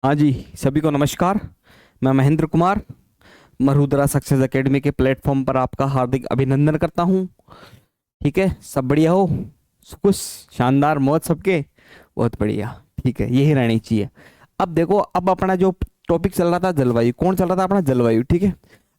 हाँ जी, सभी को नमस्कार। मैं महेंद्र कुमार मरुद्रा सक्सेस एकेडमी के प्लेटफॉर्म पर आपका हार्दिक अभिनंदन करता हूँ। ठीक है, सब बढ़िया हो? कुछ शानदार मौज सबके। बहुत बढ़िया। ठीक है, यही रहनी चाहिए। अब देखो, अब अपना जो टॉपिक चल रहा था जलवायु, कौन चल रहा था अपना? जलवायु। ठीक है।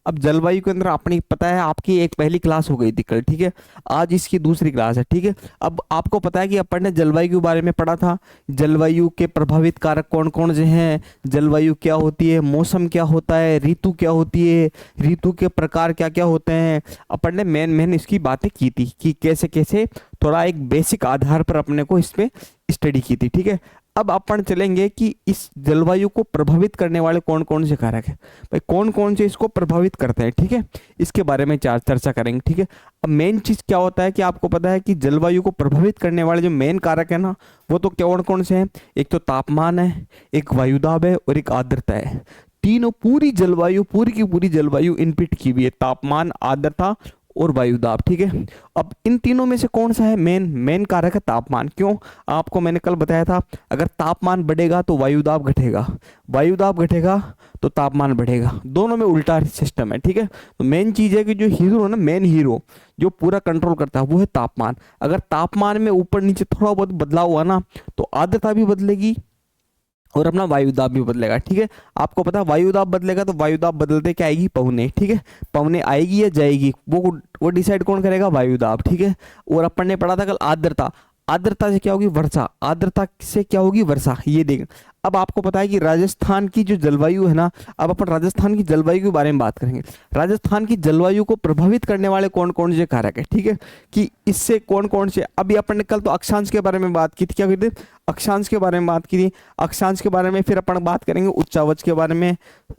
अब जलवायु के अंदर अपनी पता है, आपकी एक पहली क्लास हो गई थी कल। ठीक है। आज इसकी दूसरी क्लास है। ठीक है। अब आपको पता है कि अपन ने जलवायु के बारे में पढ़ा था। जलवायु के प्रभावित कारक कौन कौन से हैं, जलवायु क्या होती है, मौसम क्या होता है, ऋतु क्या होती है, ऋतु के प्रकार क्या क्या होते हैं। अपन ने मेन मेन इसकी बातें की थी कि कैसे कैसे, थोड़ा एक बेसिक आधार पर अपने को इसमें स्टडी की थी। ठीक है। अब अपन चलेंगे कि इस जलवायु को प्रभावित करने वाले कौन कौन से कारक हैं, भाई कौन कौन से इसको प्रभावित करते हैं। ठीक है। इसके बारे में चर्चा करेंगे। ठीक है। अब मेन चीज क्या होता है कि आपको पता है कि जलवायु को प्रभावित करने वाले जो मेन कारक है ना, वो तो कौन कौन से हैं? एक तो तापमान है, एक वायुदाब है और एक आर्द्रता है। तीनों, पूरी जलवायु, पूरी की पूरी जलवायु इनपुट की हुई है, तापमान, आर्द्रता और वायुदाब। ठीक है। अब इन तीनों में से कौन सा है मेन? मेन कारक है तापमान। क्यों? आपको मैंने कल बताया था, अगर तापमान बढ़ेगा तो वायुदाब घटेगा, वायुदाब घटेगा तो तापमान बढ़ेगा, दोनों में उल्टा सिस्टम है। ठीक है। तो मेन चीज है कि जो हीरो है ना, मेन हीरो जो पूरा कंट्रोल करता है वो है तापमान। अगर तापमान में ऊपर नीचे थोड़ा बहुत बदलाव हुआ ना, तो आर्द्रता भी बदलेगी और अपना वायुदाब भी बदलेगा। ठीक है। आपको पता है वायुदाब बदलेगा तो वायुदाब बदलते क्या आएगी? पवने। ठीक है। पवने आएगी या जाएगी, वो डिसाइड कौन करेगा? वायुदाब। ठीक है। और अपन ने पढ़ा था कल आर्द्रता। आर्द्रता से क्या होगी? वर्षा। आर्द्रता से क्या होगी? वर्षा। ये देख, अब आपको पता है कि राजस्थान की जो जलवायु है ना, अब अपन राजस्थान की जलवायु के बारे में बात करेंगे। राजस्थान की जलवायु को प्रभावित करने वाले कौन कौन से कारक है। ठीक है। कि इससे कौन कौन से, अभी अपन ने कल तो अक्षांश के बारे में बात की थी। क्या कहते? अक्षांश के बारे में बात की थी। अक्षांश के बारे में फिर अपन बात करेंगे उच्चावच के बारे में,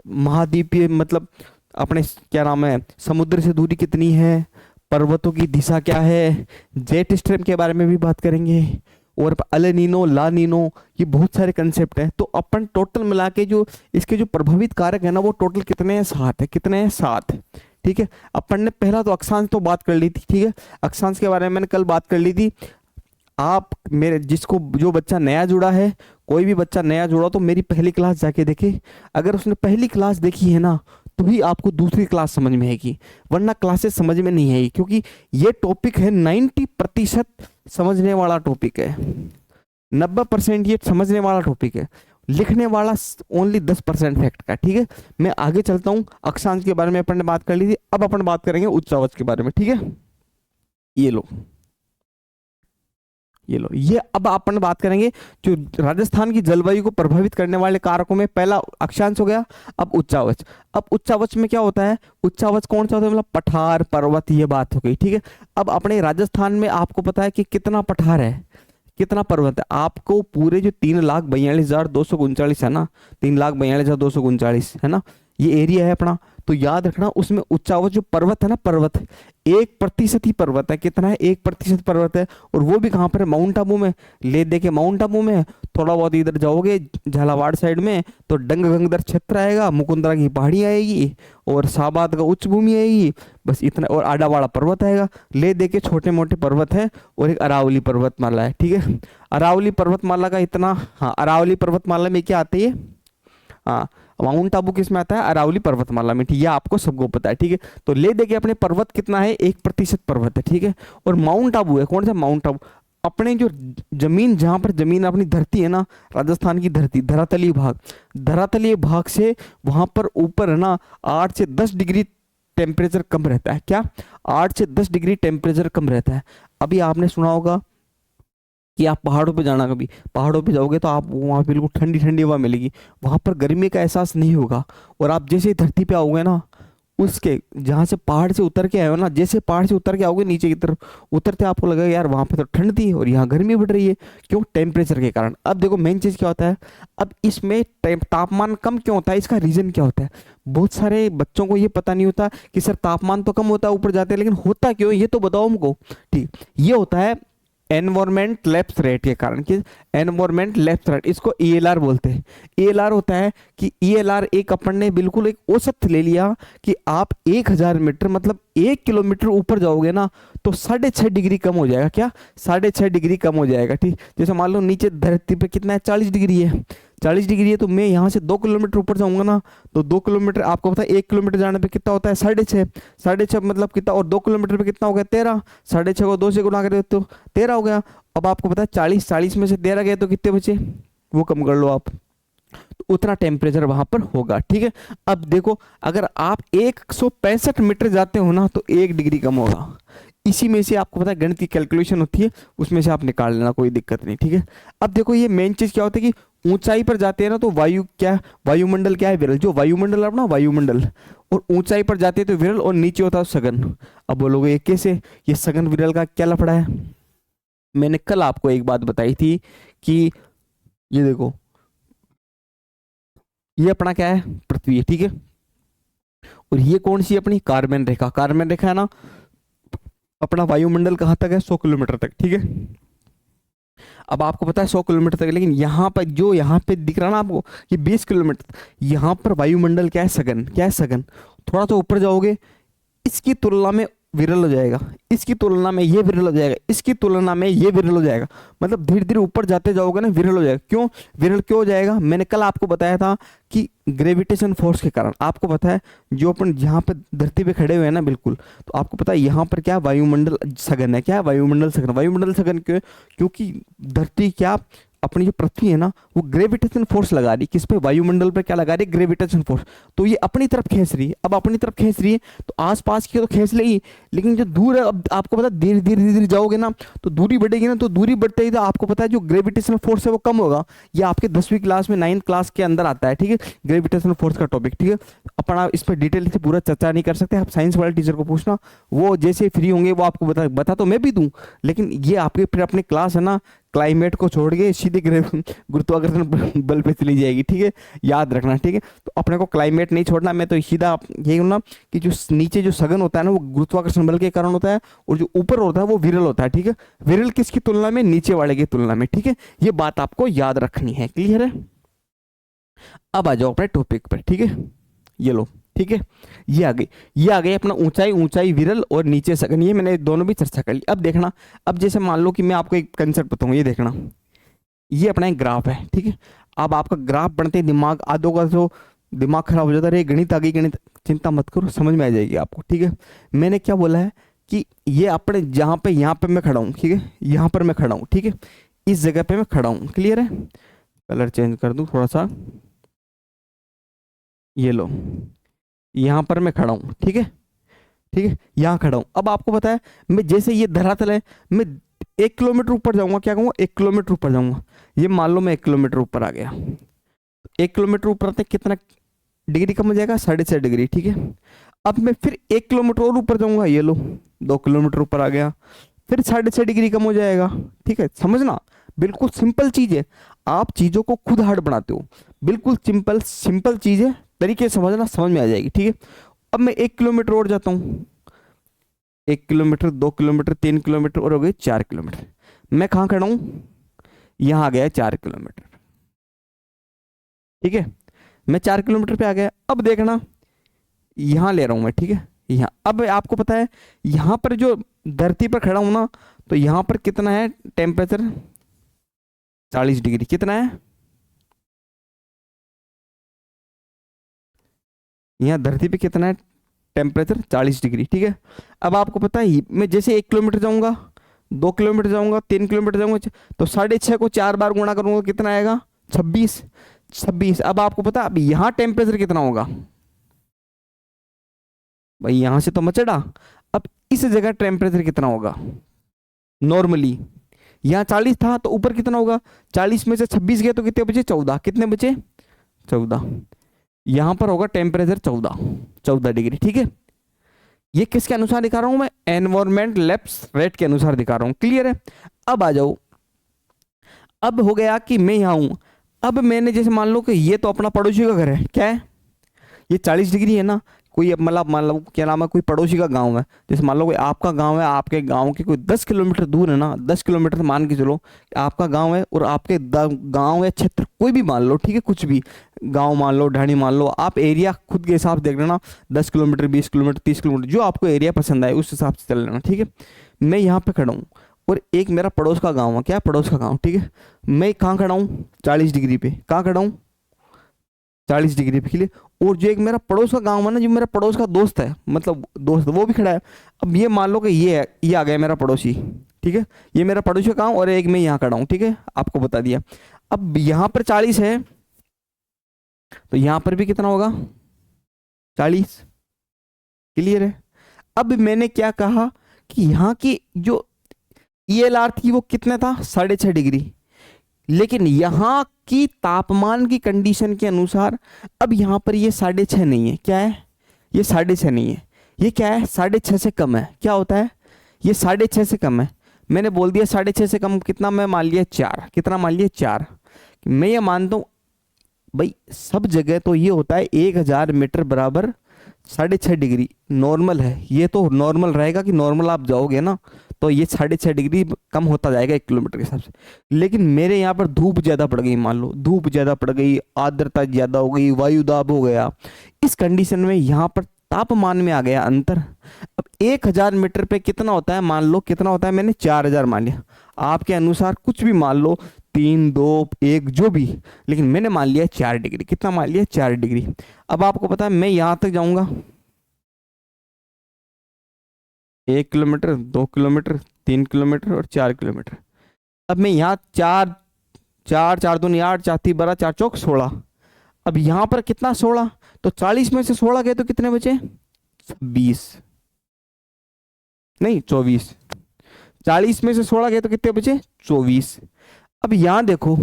महाद्वीपीय मतलब अपने क्या नाम है, समुद्र से दूरी कितनी है, पर्वतों की दिशा क्या है, जेट स्ट्रीम के बारे में भी बात करेंगे, और अल नीनो, ला नीनो, ये बहुत सारे कंसेप्ट हैं। तो अपन टोटल मिला के जो इसके जो प्रभावित कारक है ना, वो टोटल कितने हैं? 7 है। कितने हैं? 7। ठीक है। अपन ने पहला तो अक्षांश तो बात कर ली थी। ठीक है। अक्षांश के बारे में मैंने कल बात कर ली थी। आप मेरे, जिसको, जो बच्चा नया जुड़ा है, कोई भी बच्चा नया जुड़ा तो मेरी पहली क्लास जाके देखे। अगर उसने पहली क्लास देखी है ना, तो ही आपको दूसरी क्लास समझ में आएगी, वरना क्लासेस समझ में नहीं आएगी। क्योंकि ये टॉपिक है 90% समझने वाला टॉपिक है, 90% ये समझने वाला टॉपिक है, लिखने वाला ओनली 10% फैक्ट का। ठीक है। मैं आगे चलता हूँ। अक्षांश के बारे में अपन ने बात कर ली थी, अब अपन बात करेंगे उच्चावच के बारे में। ठीक है। ये लो, ये लो, ये अब अपन बात करेंगे जो राजस्थान की जलवायु को प्रभावित करने वाले कारकों में। पहला अक्षांश हो गया, अब उच्चावच। अब उच्चावच में क्या होता है? उच्चावच कौन सा होता है? मतलब पठार, पर्वत, ये बात हो गई। ठीक है। अब अपने राजस्थान में आपको पता है कि कितना पठार है, कितना पर्वत है? आपको पूरे जो 3,42,239 है ना, 3,42,239 है ना, ये एरिया है अपना। तो याद रखना, उसमें उच्चावच जो पर्वत है ना, पर्वत 1% ही पर्वत है। कितना है? 1% पर्वत है। और वो भी कहाँ पर है? माउंट आबू में। ले दे के माउंट आबू में, थोड़ा बहुत इधर जाओगे झालावाड़ साइड में तो डंग गंगदर क्षेत्र आएगा, मुकुंदरा की पहाड़ी आएगी और साबाद का उच्च भूमि आएगी, बस इतना। और आडावाड़ा पर्वत आएगा। ले दे के छोटे मोटे पर्वत है, और एक अरावली पर्वतमाला है। ठीक है। अरावली पर्वतमाला का इतना, हाँ, अरावली पर्वतमाला में क्या आता है? हाँ, माउंट आबू किस में आता है? अरावली पर्वतमाला में। ठीक है, आपको सबको पता है। ठीक है। तो ले देखिए अपने पर्वत कितना है? 1% पर्वत है। ठीक है। और माउंट आबू है, कौन सा? माउंट आबू। अपने जो जमीन, जहां पर जमीन अपनी धरती है ना, राजस्थान की धरती, धरातलीय भाग, धरातलीय भाग से वहां पर ऊपर है ना, 8 से 10 डिग्री टेम्परेचर कम रहता है। क्या? 8 से 10 डिग्री टेम्परेचर कम रहता है। अभी आपने सुना होगा कि आप पहाड़ों पे जाना, कभी पहाड़ों पे जाओगे तो आप वहाँ बिल्कुल ठंडी ठंडी हवा मिलेगी, वहाँ पर गर्मी का एहसास नहीं होगा। और आप जैसे ही धरती पे आओगे ना, उसके जहाँ से पहाड़ से उतर के आए हो ना, जैसे पहाड़ से उतर के आओगे नीचे की तरफ, उतरते आपको लगेगा यार वहाँ पे तो ठंड थी और यहाँ गर्मी बढ़ रही है। क्यों? टेम्परेचर के कारण। अब देखो मेन चीज़ क्या होता है, अब इसमें तापमान कम क्यों होता है? इसका रीज़न क्या होता है? बहुत सारे बच्चों को ये पता नहीं होता कि सर तापमान तो कम होता है ऊपर जाते हैं, लेकिन होता क्यों है? ये तो बताओ हमको। ठीक, ये होता है एनवायरमेंट लैप्स रेट के कारण, कि एनवायरमेंट लैप्स रेट, इसको ईएलआर बोलते हैं। ईएलआर होता है कि ईएलआर एक अपन ने बिल्कुल एक औसत ले लिया कि आप 1000 मीटर मतलब 1 किलोमीटर ऊपर जाओगे ना तो 6.5 डिग्री कम हो जाएगा। क्या? 6.5 डिग्री कम हो जाएगा। ठीक, जैसे मान लो नीचे धरती पे कितना है, 40 डिग्री है, 40 डिग्री है, तो मैं यहाँ से 2 किलोमीटर ऊपर जाऊंगा ना तो 2 किलोमीटर, आपको पता है 1 किलोमीटर जाने पे कितना होता है, 6.5, 6.5 मतलब कितना, और 2 किलोमीटर पे कितना हो गया, 13, 6.5 को 2 से गुना करें तो 13 हो गया। अब आपको पता है 40 में से 13 गए तो कितने बचे, वो कम कर लो आप, तो उतना टेम्परेचर वहां पर होगा। ठीक है, अब देखो अगर आप 165 मीटर जाते हो ना तो 1 डिग्री कम होगा। इसी में से आपको पता है गणित की कैलकुलेशन होती है, उसमें से आप निकाल लेना, कोई दिक्कत नहीं। ठीक है, अब देखो ये मेन चीज क्या होता है कि ऊंचाई पर जाते हैं ना तो वायु क्या है, वायुमंडल क्या है, विरल, जो वायुमंडल है अपना वायुमंडल, और ऊंचाई पर जाते हैं तो विरल, और नीचे होता है सघन। अब बोलोगे ये कैसे, ये सघन विरल का क्या लफड़ा है? मैंने कल आपको एक बात बताई थी कि ये देखो, ये अपना क्या है, पृथ्वी है। ठीक है, और ये कौन सी अपनी कार्बन रेखा, कार्बन रेखा है ना। अपना वायुमंडल कहाँ तक है, 100 किलोमीटर तक। ठीक है, अब आपको पता है 100 किलोमीटर तक, लेकिन यहाँ पर जो यहाँ पे दिख रहा ना आपको, ये 20 किलोमीटर, यहाँ पर वायुमंडल क्या है, सघन, क्या है, सघन। थोड़ा सा ऊपर जाओगे इसकी तुलना में विरल हो जाएगा, इसकी तुलना में ये विरल हो जाएगा, इसकी तुलना में ये विरल हो जाएगा, मतलब धीरे धीरे ऊपर जाते जाओगे ना विरल हो जाएगा। क्यों विरल क्यों हो जाएगा? मैंने कल आपको बताया था कि ग्रेविटेशन फोर्स के कारण। आपको पता है जो अपन यहाँ पे धरती पे खड़े हुए हैं ना बिल्कुल, तो आपको पता है यहाँ पर क्या वायुमंडल सघन है, क्या है, वायुमंडल सघन। वायुमंडल सघन क्यों? क्योंकि धरती क्या, अपनी जो पृथ्वी है ना वो ग्रेविटेशन फोर्स लगा रही, किस पे, वायुमंडल पे क्या लगा रही, ग्रेविटेशन फोर्स। तो ये अपनी तरफ खींच रही है, अब अपनी तरफ खींच रही है तो आसपास की तो खींच लेगी, लेकिन जो दूर है, अब आपको पता है धीरे धीरे धीरे जाओगे ना तो दूरी बढ़ेगी ना, तो दूरी बढ़ते ही तो आपको पता है जो ग्रेविटेशन फोर्स है वो कम होगा। ये आपके 10वीं क्लास में 9th क्लास के अंदर आता है। ठीक है, ग्रेविटेशन फोर्स का टॉपिक। ठीक है, अपन आप इस पर डिटेल से पूरा चर्चा नहीं कर सकते, आप साइंस वाले टीचर को पूछना, वो जैसे फ्री होंगे वो आपको बता तो मैं भी दूं, लेकिन ये आपके फिर अपनी क्लास है ना क्लाइमेट को छोड़ के सीधे गुरुत्वाकर्षण बल पे चली जाएगी। ठीक है, याद रखना। ठीक है, तो अपने को क्लाइमेट नहीं छोड़ना, मैं तो सीधा यही हूँ ना कि जो नीचे जो सघन होता है ना वो गुरुत्वाकर्षण बल के कारण होता है, और जो ऊपर होता है वो विरल होता है। ठीक है, विरल किसकी तुलना में, नीचे वाले की तुलना में। ठीक है, ये बात आपको याद रखनी है। क्लियर है? अब आ जाओ अपने टॉपिक पर। ठीक है, ये लो। ठीक है, ये आ गई अपना ऊंचाई, ऊंचाई विरल और नीचे सघन, ये मैंने दोनों भी चर्चा कर ली। अब देखना, अब जैसे मान लो कि मैं आपको एक कंसेप्ट बताऊं, ये देखना, ये अपना एक ग्राफ है। ठीक है, अब आपका ग्राफ बनते ही दिमाग आधों का जो दिमाग खराब हो जाता है, अरे गणित आ गई, गणित, चिंता मत करो, समझ में आ जाएगी आपको। ठीक है, मैंने क्या बोला है कि ये अपने जहाँ पे, यहाँ पे मैं खड़ा हूँ, ठीक है, यहाँ पर मैं खड़ा हूँ, ठीक है, इस जगह पे मैं खड़ा हूँ। क्लियर है? कलर चेंज कर दूँ थोड़ा सा, ये लो, यहाँ पर मैं खड़ा हूँ। ठीक है, ठीक है, यहाँ खड़ा हूँ। अब आपको पता है मैं जैसे ये धरातल है, मैं 1 किलोमीटर ऊपर जाऊंगा, क्या कहूँगा, 1 किलोमीटर ऊपर जाऊंगा। ये मान लो मैं 1 किलोमीटर ऊपर आ गया, 1 किलोमीटर ऊपर आते कितना डिग्री कम हो जाएगा, 6.5 डिग्री। ठीक है, अब मैं फिर 1 किलोमीटर और ऊपर जाऊंगा, ये लो 2 किलोमीटर ऊपर आ गया, फिर 6.5 डिग्री कम हो जाएगा। ठीक है, समझना बिल्कुल सिंपल चीज है, आप चीजों को खुद हार्ड बनाते हो, बिल्कुल सिंपल सिंपल चीज है, तरीके से समझना, समझ में आ जाएगी। ठीक है, अब मैं 1 किलोमीटर और जाता हूँ, 1 किलोमीटर, 2 किलोमीटर, 3 किलोमीटर, और हो गए 4 किलोमीटर। मैं कहाँ खड़ा हूँ, यहाँ आ गया 4 किलोमीटर। ठीक है, मैं 4 किलोमीटर पे आ गया। अब देखना, यहाँ ले रहा हूँ मैं, ठीक है, यहाँ। अब आपको पता है यहाँ पर जो धरती पर खड़ा हूँ ना, तो यहाँ पर कितना है टेम्परेचर, 40 डिग्री। कितना है यहाँ धरती पे, कितना है टेम्परेचर, 40 डिग्री। ठीक है, अब आपको पता है मैं जैसे 1 किलोमीटर जाऊंगा, 2 किलोमीटर जाऊंगा, 3 किलोमीटर जाऊंगा, तो 6.5 को 4 बार गुणा करूंगा, कितना आएगा, 26, 26। अब आपको पता है अब यहाँ टेम्परेचर कितना होगा, भाई यहाँ से तो मचड़ा, अब इस जगह टेम्परेचर कितना होगा नॉर्मली, यहाँ 40 था तो ऊपर कितना होगा, 40 में से 26 गया तो कितने बचे, 14। कितने बचे, 14। यहाँ पर होगा टेम्परेचर 14 डिग्री। ठीक है, ये किसके अनुसार दिखा रहा हूं मैं, एनवायरमेंट लैप्स रेट के अनुसार दिखा रहा हूं। क्लियर है? अब आ जाओ, अब हो गया कि मैं यहाँ हूं, अब मैंने जैसे मान लो कि ये तो अपना पड़ोसी का घर है, क्या है, ये 40 डिग्री है ना, कोई अब मतलब मान लो क्या नाम है, कोई पड़ोसी का गांव है, जैसे मान लो कोई आपका गांव है, आपके गांव के कोई 10 किलोमीटर दूर है ना, 10 किलोमीटर मान के चलो आपका गांव है, और आपके गांव या क्षेत्र कोई भी मान लो, ठीक है, कुछ भी गांव मान लो, ढाणी मान लो, आप एरिया खुद के हिसाब से देख लेना, 10 किलोमीटर, 20 किलोमीटर, 30 किलोमीटर, जो आपको एरिया पसंद आए उस हिसाब से चल लेना, ठीक है। मैं यहाँ पे खड़ा हूँ और एक मेरा पड़ोस का गाँव है, क्या पड़ोस का गाँव, ठीक है, मैं कहाँ खड़ा हूँ, 40 डिग्री पे, कहाँ खड़ा हूँ, 40 डिग्री पे लिए। और जो एक मेरा पड़ोस का गांव है ना, जो मेरा पड़ोस का दोस्त है, मतलब दोस्त, वो भी खड़ा है। अब ये मान लो कि ये है, ये आ गया मेरा पड़ोसी, ठीक है, ये मेरा पड़ोसी का गांव, और एक मैं यहाँ खड़ा हूँ, ठीक है, आपको बता दिया। अब यहाँ पर 40 है, तो यहाँ पर भी कितना होगा, 40, क्लियर है। अब मैंने क्या कहा कि यहाँ की जो ELR थी वो कितना था, 6.5 डिग्री, लेकिन यहाँ की तापमान की कंडीशन के अनुसार अब यहाँ पर ये 6.5 नहीं है, क्या है, ये 6.5 नहीं है, ये क्या है, 6.5 से कम है, क्या होता है, ये 6.5 से कम है। मैंने बोल दिया 6.5 से कम कितना, मैं मान लिया 4, कितना मान लिया 4। मैं ये मानता हूँ भाई सब जगह तो ये होता है 1000 मीटर बराबर 6.5 डिग्री नॉर्मल है, ये तो नॉर्मल रहेगा कि नॉर्मल आप जाओगे ना तो ये 6.5 डिग्री कम होता जाएगा 1 किलोमीटर के हिसाब से। लेकिन मेरे यहाँ पर धूप ज़्यादा पड़ गई, मान लो धूप ज़्यादा पड़ गई, आर्द्रता ज़्यादा हो गई, वायु दाब हो गया, इस कंडीशन में यहाँ पर तापमान में आ गया अंतर। अब 1000 मीटर पे कितना होता है, मान लो कितना होता है, मैंने 4000 मान लिया, आपके अनुसार कुछ भी मान लो, 3, 2, 1 जो भी, लेकिन मैंने मान लिया 4 डिग्री, कितना मान लिया 4 डिग्री। अब आपको पता है मैं यहाँ तक जाऊँगा 1 किलोमीटर, 2 किलोमीटर, 3 किलोमीटर और 4 किलोमीटर। अब मैं यहाँ 4, 4, 4 दूनी 8, 4 3 12, 4 चौक 16। अब यहाँ पर कितना 16, तो 40 में से 16 गए तो कितने बचे, 20 नहीं 24, 40 में से 16 गए तो कितने बचे, 24। अब यहाँ देखो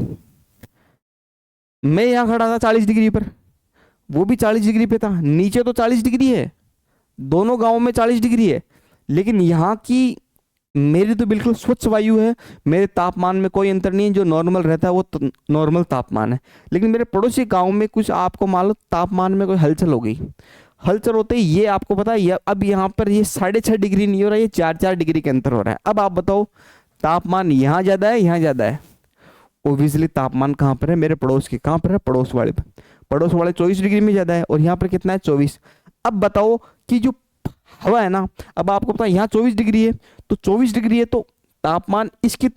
मैं यहाँ खड़ा था 40 डिग्री पर, वो भी 40 डिग्री पे था, नीचे तो 40 डिग्री है, दोनों गांवों में 40 डिग्री है, लेकिन यहाँ की मेरी तो बिल्कुल स्वच्छ वायु है, मेरे तापमान में कोई अंतर नहीं है, जो नॉर्मल रहता है वो तो नॉर्मल तापमान है। लेकिन मेरे पड़ोसी गांव में कुछ आपको मान लो तापमान में कोई हलचल हो गई, हलचल होते ही ये आपको पता है अब यहाँ पर ये 6.5 डिग्री नहीं हो रहा है, ये 4 डिग्री के अंतर हो रहा है। अब आप बताओ तापमान यहाँ ज़्यादा है यहाँ ज़्यादा है, ओबियसली तापमान कहाँ पर है, मेरे पड़ोस के, कहाँ पर है, पड़ोस वाले पर, पड़ोस वाले 24 डिग्री में ज़्यादा है, और यहाँ पर कितना है 24। अब बताओ कि जो हवा है ना, अब आपको पता है यहाँ 24 डिग्री है, तो 24 डिग्री है तो तापमान इसकी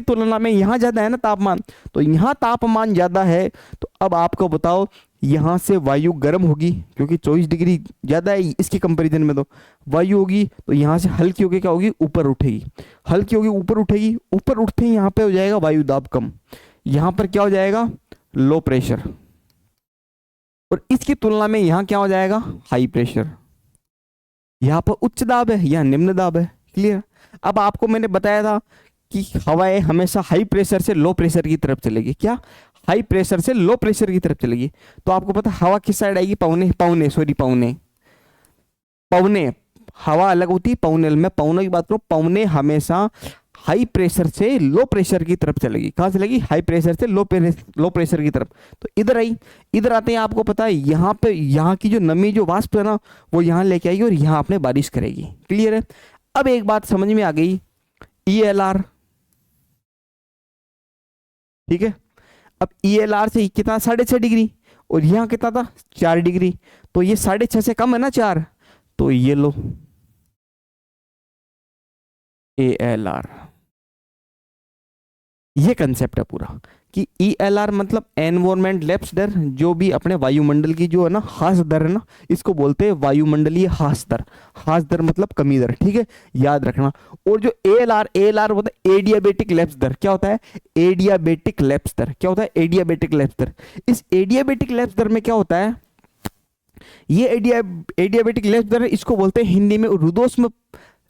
तुलना में यहाँ ज़्यादा है ना तापमान, तो यहाँ तापमान ज़्यादा है, तो अब आपको बताओ यहाँ से वायु गर्म होगी, क्योंकि 24 डिग्री ज़्यादा है इसके कंपैरिजन में, तो वायु होगी तो यहाँ से हल्की होगी, क्या होगी, ऊपर उठेगी, हल्की होगी ऊपर उठेगी, ऊपर उठते ही यहाँ पे हो जाएगा वायु दाब कम, यहाँ पर क्या हो जाएगा, लो प्रेशर, और इसकी तुलना में यहाँ क्या हो जाएगा, हाई प्रेशर। यहाँ पर उच्च दाब है, यहाँ निम्न दाब है, क्लियर। अब आपको मैंने बताया था कि हवाएं हमेशा हाई प्रेशर से लो प्रेशर की तरफ चलेगी, क्या, हाई प्रेशर से लो प्रेशर की तरफ चलेगी। तो आपको पता हवा किस साइड आएगी, पौने, हवा अलग होती है पौने, मैं पौने की बात करूं, पौने हमेशा हाई प्रेशर से लो प्रेशर की तरफ चलेगी, कहाँ चलेगी, हाई प्रेशर से लो प्रेशर की तरफ। तो इधर आई, इधर आते हैं आपको पता है यहाँ पे, यहाँ की जो नमी जो वाष्प है ना वो यहाँ लेके आएगी और यहाँ आपने बारिश करेगी, क्लियर है। अब एक बात समझ में आ गई, ELR, ठीक है। अब ELR से कितना, 6.5 डिग्री, और यहाँ कितना था 4 डिग्री, तो ये 6.5 से कम है ना 4, तो ये लो ALR, ये कंसेप्ट है पूरा कि ELR मतलब एनवायरमेंट लैप्स दर, जो भी अपने वायुमंडल की जो है ना ह्रास दर है ना, इसको बोलते हैं वायुमंडलीय ह्रास दर, ह्रास दर मतलब कमी दर, ठीक है, याद रखना। और जो ALR होता है एडियाबेटिक लैप्स दर, क्या होता है, एडियाबेटिक लैप्स दर, क्या होता है, एडियाबेटिक लैप्स दर। इस एडियाबेटिक लैप्स दर में क्या होता है, ये एडियाबेटिक लैप्स दर, इसको बोलते हैं हिंदी में रुदोष्म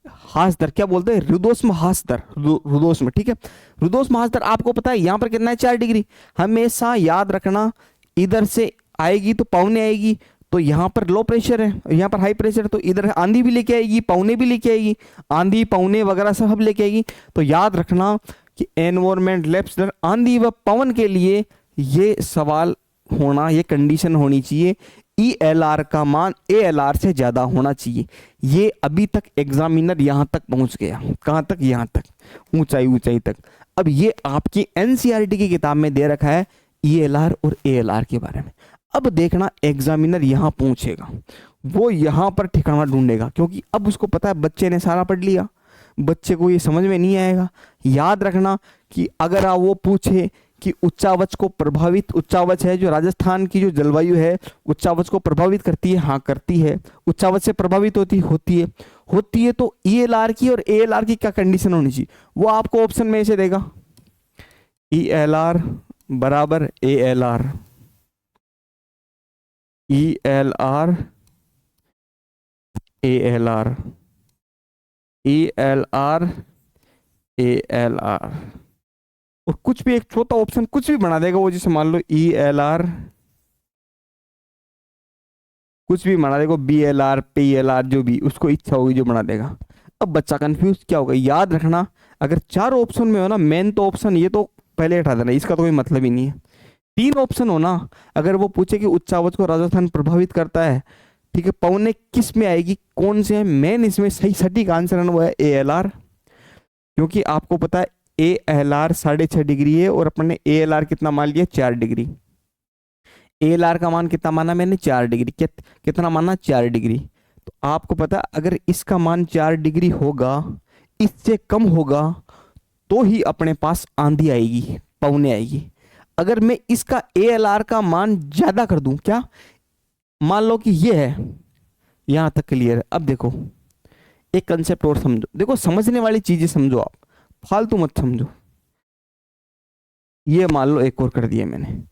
ह्रास दर, क्या बोलते हैं, रुदोष्म ह्रास दर, रुदोष्म, ठीक है। रुदोष्म ह्रास दर आपको पता है यहाँ पर कितना है, 4 डिग्री। हमेशा याद रखना इधर से आएगी तो पौने आएगी, तो यहाँ पर लो प्रेशर है, यहाँ पर हाई प्रेशर है, तो इधर आंधी भी लेके आएगी, पौने भी लेके आएगी, आंधी पौने वगैरह सब लेके आएगी। तो याद रखना कि एनवायरमेंट लैप्स दर आंधी व पवन के लिए ये सवाल होना, ये कंडीशन होनी चाहिए, ELR का मान ALR से ज़्यादा होना चाहिए। ये अभी तक एग्जामिनर यहाँ तक पहुँच गया, कहाँ तक, यहाँ तक, ऊंचाई ऊंचाई तक। अब ये आपकी NCERT की किताब में दे रखा है ELR और ALR के बारे में। अब देखना एग्जामिनर यहाँ पूछेगा, वो यहाँ पर ठिकाना ढूंढेगा, क्योंकि अब उसको पता है बच्चे ने सारा पढ़ लिया, बच्चे को ये समझ में नहीं आएगा। याद रखना कि अगर आप वो पूछे कि उच्चावच को प्रभावित, उच्चावच है जो राजस्थान की जो जलवायु है उच्चावच को प्रभावित करती है, हाँ करती है। उच्चावच से प्रभावित होती है तो ELR की और ALR की क्या कंडीशन होनी चाहिए, वो आपको ऑप्शन में से देगा। ELR बराबर ALR, ELR ALR, ELR ALR, और कुछ भी एक छोटा ऑप्शन कुछ भी बना देगा वो, जैसे मान लो ELR, कुछ भी बना देगा, BLR PLR, जो भी उसको इच्छा होगी जो बना देगा। अब बच्चा कंफ्यूज क्या होगा, याद रखना अगर 4 ऑप्शन में हो ना, मेन तो ऑप्शन ये तो पहले हटा देना, इसका तो कोई मतलब ही नहीं है। 3 ऑप्शन हो ना, अगर वो पूछे कि उच्चावच को राजस्थान प्रभावित करता है, ठीक है, पौने किस में आएगी, कौन से है, मेन इसमें सही सटीक आंसर है वो है ALR, क्योंकि आपको पता है ALR 6.5 डिग्री है और अपन ने ALR कितना मान लिया, 4 डिग्री। ALR का मान कितना माना मैंने, 4 डिग्री। कितना माना, 4 डिग्री। तो आपको पता है अगर इसका मान 4 डिग्री होगा, इससे कम होगा तो ही अपने पास आंधी आएगी, पवने आएगी। अगर मैं इसका ALR का मान ज्यादा कर दूं, क्या मान लो कि ये है, यहां तक क्लियर है। अब देखो एक कंसेप्ट और समझो, देखो समझने वाली चीजें समझो, आप फालतू मत समझो। ये मान लो एक और कर दिया मैंने,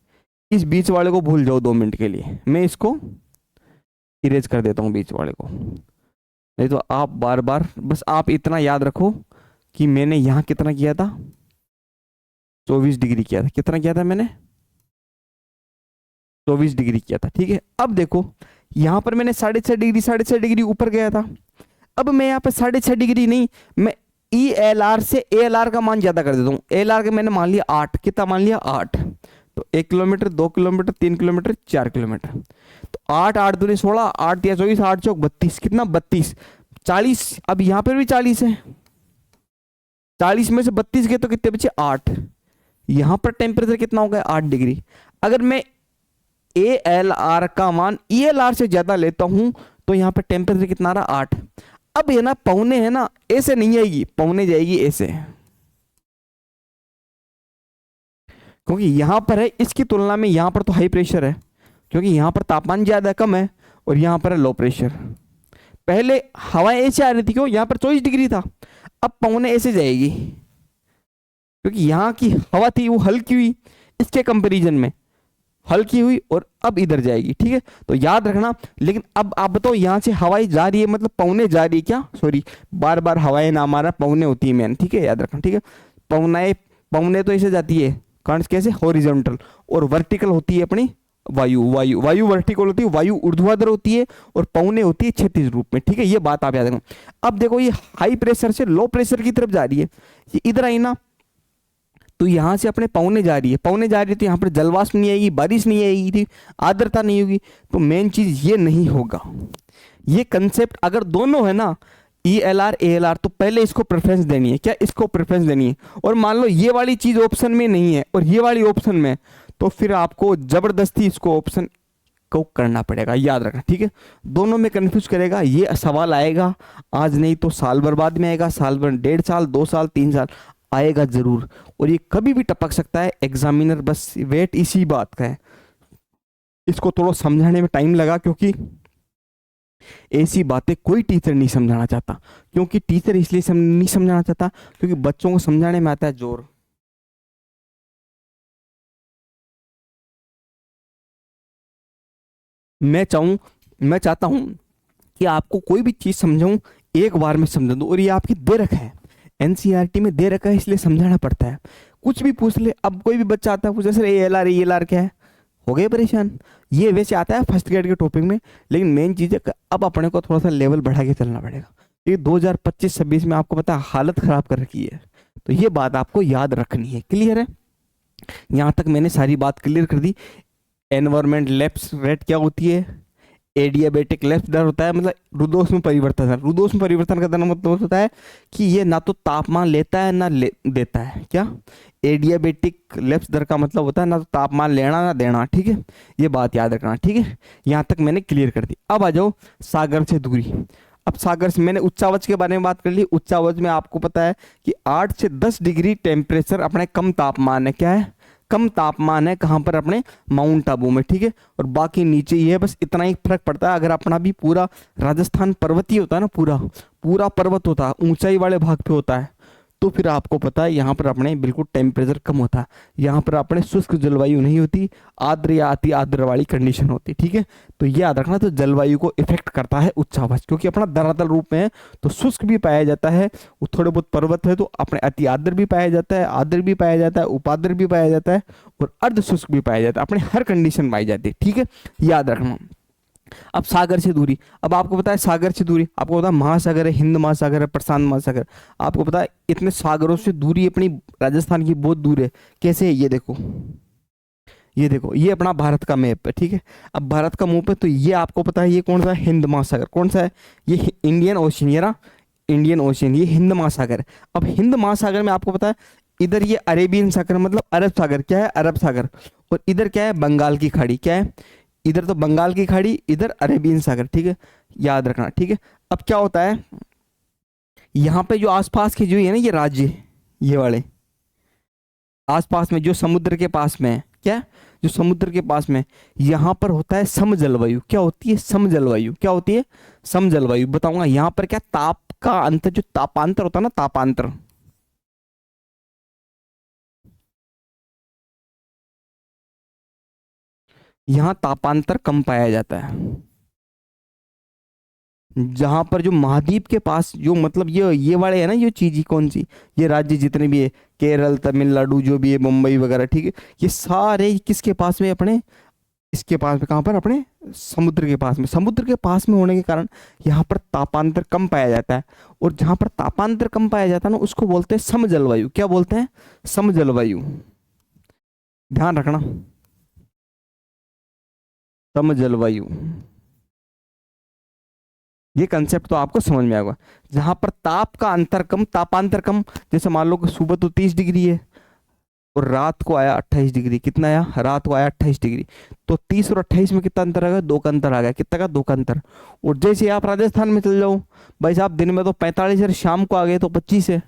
इस बीच वाले को भूल जाओ 2 मिनट के लिए, मैं इसको इरेज कर देता हूँ बीच वाले को, नहीं तो आप बार बार, बस आप इतना याद रखो कि मैंने यहां कितना किया था, 24 डिग्री किया था। कितना किया था मैंने, 24 डिग्री किया था, ठीक है। अब देखो यहां पर मैंने 6.5 डिग्री ऊपर गया था। अब मैं यहाँ पे 6.5 डिग्री नहीं, मैं ELR से ALR का मान ज्यादा कर देता हूँ। ALR का मैंने मान लिया 8, कितना मान लिया 8, तो 1 किलोमीटर, 2 किलोमीटर, 3 किलोमीटर, 4 किलोमीटर, तो 8 8 दूनी 16, 8 या 24, 8 चौक 32, कितना 32, 40। अब यहाँ पर भी 40 है, 40 में से 32 गए तो कितने बचे, 8। यहाँ पर टेम्परेचर कितना हो गया, 8 डिग्री। अगर मैं ALR का मान ELR से ज्यादा लेता हूं तो यहाँ पर टेम्परेचर कितना आ रहा, 8। अब ये ना पौने है ना, ऐसे नहीं आएगी, पौने जाएगी ऐसे, क्योंकि यहां पर है, इसकी तुलना में यहां पर तो हाई प्रेशर है, क्योंकि यहां पर तापमान ज्यादा कम है और यहां पर है लो प्रेशर। पहले हवाएं ऐसे आ रही थी, क्यों, यहां पर 24 डिग्री था, अब पौने ऐसे जाएगी, क्योंकि यहाँ की हवा थी वो हल्की हुई, इसके कंपैरिजन में हल्की हुई, और अब इधर जाएगी, ठीक है। तो याद रखना, लेकिन अब आप बताओ यहाँ से हवाएं जा रही है, मतलब पौने जा रही है, क्या, सॉरी बार बार हवाएं ना मारा, पौने होती है मैन, ठीक है, याद रखना, ठीक है। पौने तो ऐसे जाती है, कारण कैसे, हॉरिजॉन्टल, और वर्टिकल होती है अपनी वायु वर्टिकल होती है, वायु ऊर्ध्वाधर होती है, और पौने होती है क्षैतिज रूप में, ठीक है, ये बात आप याद रखना। अब देखो ये हाई प्रेशर से लो प्रेशर की तरफ जा रही है, ये इधर आई ना, तो यहां से अपने पौने जा रही है, तो यहां पर जलवाष्प नहीं आएगी, बारिश नहीं आएगी थी, आर्द्रता नहीं होगी, तो मेन चीज ये नहीं होगा। ये कंसेप्ट अगर दोनों है ना, ELR ALR, तो पहले इसको प्रेफरेंस देनी है, क्या, इसको प्रेफरेंस देनी है। और मान लो ये वाली चीज ऑप्शन में नहीं है और ये वाली ऑप्शन में, तो फिर आपको जबरदस्ती इसको ऑप्शन को करना पड़ेगा, याद रखना, ठीक है। दोनों में कंफ्यूज करेगा, ये सवाल आएगा, आज नहीं तो साल भर बाद में आएगा, साल भर, 1.5 साल, 2 साल, 3 साल आएगा जरूर, और ये कभी भी टपक सकता है। एग्जामिनर बस वेट इसी बात का है, इसको थोड़ा समझाने में टाइम लगा, क्योंकि ऐसी बातें कोई टीचर नहीं समझाना चाहता। क्योंकि टीचर इसलिए नहीं समझाना चाहता क्योंकि बच्चों को समझाने में आता है जोर। मैं चाहता हूं कि आपको कोई भी चीज समझाऊं, एक बार में समझा दूं, और ये आपकी दे रखा है, NCERT में दे रखा है, इसलिए समझाना पड़ता है। कुछ भी पूछ ले, अब कोई भी बच्चा आता है पूछे सर ALR क्या है, हो गए परेशान। ये वैसे आता है फर्स्ट ग्रेड के टॉपिक में, लेकिन मेन चीज है अब अपने को थोड़ा सा लेवल बढ़ा के चलना पड़ेगा। ये 2025-26 में आपको पता है हालत खराब कर रखी है, तो ये बात आपको याद रखनी है। क्लियर है, यहाँ तक मैंने सारी बात क्लियर कर दी। एनवायरमेंट लैप्स रेट क्या होती है, एडियाबेटिक लेफ्ट दर होता है मतलब रुद्धोष्म परिवर्तन दर। रुद्धोष्म परिवर्तन का दर मतलब होता है कि ये ना तो तापमान लेता है ना देता है। क्या? एडियाबेटिक लेफ्ट दर का मतलब होता है ना तो तापमान लेना ना देना। ठीक है, ये बात याद रखना। ठीक है, यहाँ तक मैंने क्लियर कर दी। अब आ जाओ सागर से दूरी। अब सागर से मैंने उच्चावच के बारे में बात कर ली। उच्चावच में आपको पता है कि 8 से 10 डिग्री टेम्परेचर अपने कम तापमान है। क्या है? कम तापमान है। कहाँ पर? अपने माउंट आबू में। ठीक है, और बाकी नीचे ही है। बस इतना ही फर्क पड़ता है। अगर अपना भी पूरा राजस्थान पर्वतीय होता है ना, पूरा पूरा पर्वत होता है, ऊंचाई वाले भाग पे होता है, तो फिर आपको पता है यहाँ पर अपने बिल्कुल टेम्परेचर कम होता है। यहाँ पर अपने शुष्क जलवायु नहीं होती, आर्द्र या अति आर्द्र वाली कंडीशन होती। ठीक है, तो ये याद रखना। तो जलवायु को इफेक्ट करता है उच्चावच, क्योंकि अपना धरातल रूप में है तो शुष्क भी पाया जाता है। वो थोड़े बहुत पर्वत है तो अपने अति आर्द्र भी पाया जाता है, आर्द्र भी पाया जाता है, उपाद्र भी पाया जाता है, और अर्ध शुष्क भी पाया जाता है। अपने हर कंडीशन पाई जाती है। ठीक है, याद रखना। अब सागर से दूरी। अब आपको पता है सागर से दूरी, आपको पता है महासागर है, हिंद महासागर है, प्रशांत महासागर। आपको पता है इतने सागरों से दूरी अपनी राजस्थान की बहुत दूर है। कैसे है? ये देखो, ये देखो, ये अपना भारत का मैप है। ठीक है, अब भारत का मैप है तो ये आपको पता है ये कौन सा है? हिंद महासागर। कौन सा है? ये इंडियन ओशियन। ये ना इंडियन ओशियन, ये हिंद महासागर है। अब हिंद महासागर में आपको पता है इधर ये अरेबियन सागर मतलब अरब सागर। क्या है? अरब सागर। और इधर क्या है? बंगाल की खाड़ी। क्या है? इधर तो बंगाल की खाड़ी, इधर अरेबियन सागर। ठीक है, याद रखना। ठीक है, अब क्या होता है यहाँ पे जो आसपास के जो है ना ये राज्य, ये वाले आसपास में जो समुद्र के पास में है, क्या? जो समुद्र के पास में, यहाँ पर होता है सम जलवायु। क्या होती है? सम जलवायु। क्या होती है? सम जलवायु। बताऊंगा यहाँ पर क्या ताप का अंतर, जो तापांतर होता है ना, तापांतर, यहाँ तापांतर कम पाया जाता है। जहां पर जो महाद्वीप के पास जो मतलब ये वाले है ना, ये चीज ही कौन सी, ये राज्य जितने भी है, केरल, तमिलनाडु, जो भी है, मुंबई वगैरह। ठीक है, ये सारे किसके पास में? अपने इसके पास में। कहाँ पर? अपने समुद्र के पास में। समुद्र के पास में होने के कारण यहाँ पर तापांतर कम पाया जाता है। और जहां पर तापांतर कम पाया जाता है ना, उसको बोलते हैं सम जलवायु। क्या बोलते हैं? सम जलवायु। ध्यान रखना, सम जलवायु। ये कंसेप्ट तो आपको समझ में आएगा। जहां पर ताप का अंतर कम, तापांतर कम, जैसे मान लो कि सुबह तो 30 डिग्री है और रात को आया 28 डिग्री। कितना आया? रात को आया 28 डिग्री। तो 30 और 28 में कितना अंतर आ गया? 2 का अंतर आ गया। कितना का? 2 का अंतर। और जैसे आप राजस्थान में चल जाओ, भाई साहब दिन में तो 45 है, शाम को आ गए तो 25 है।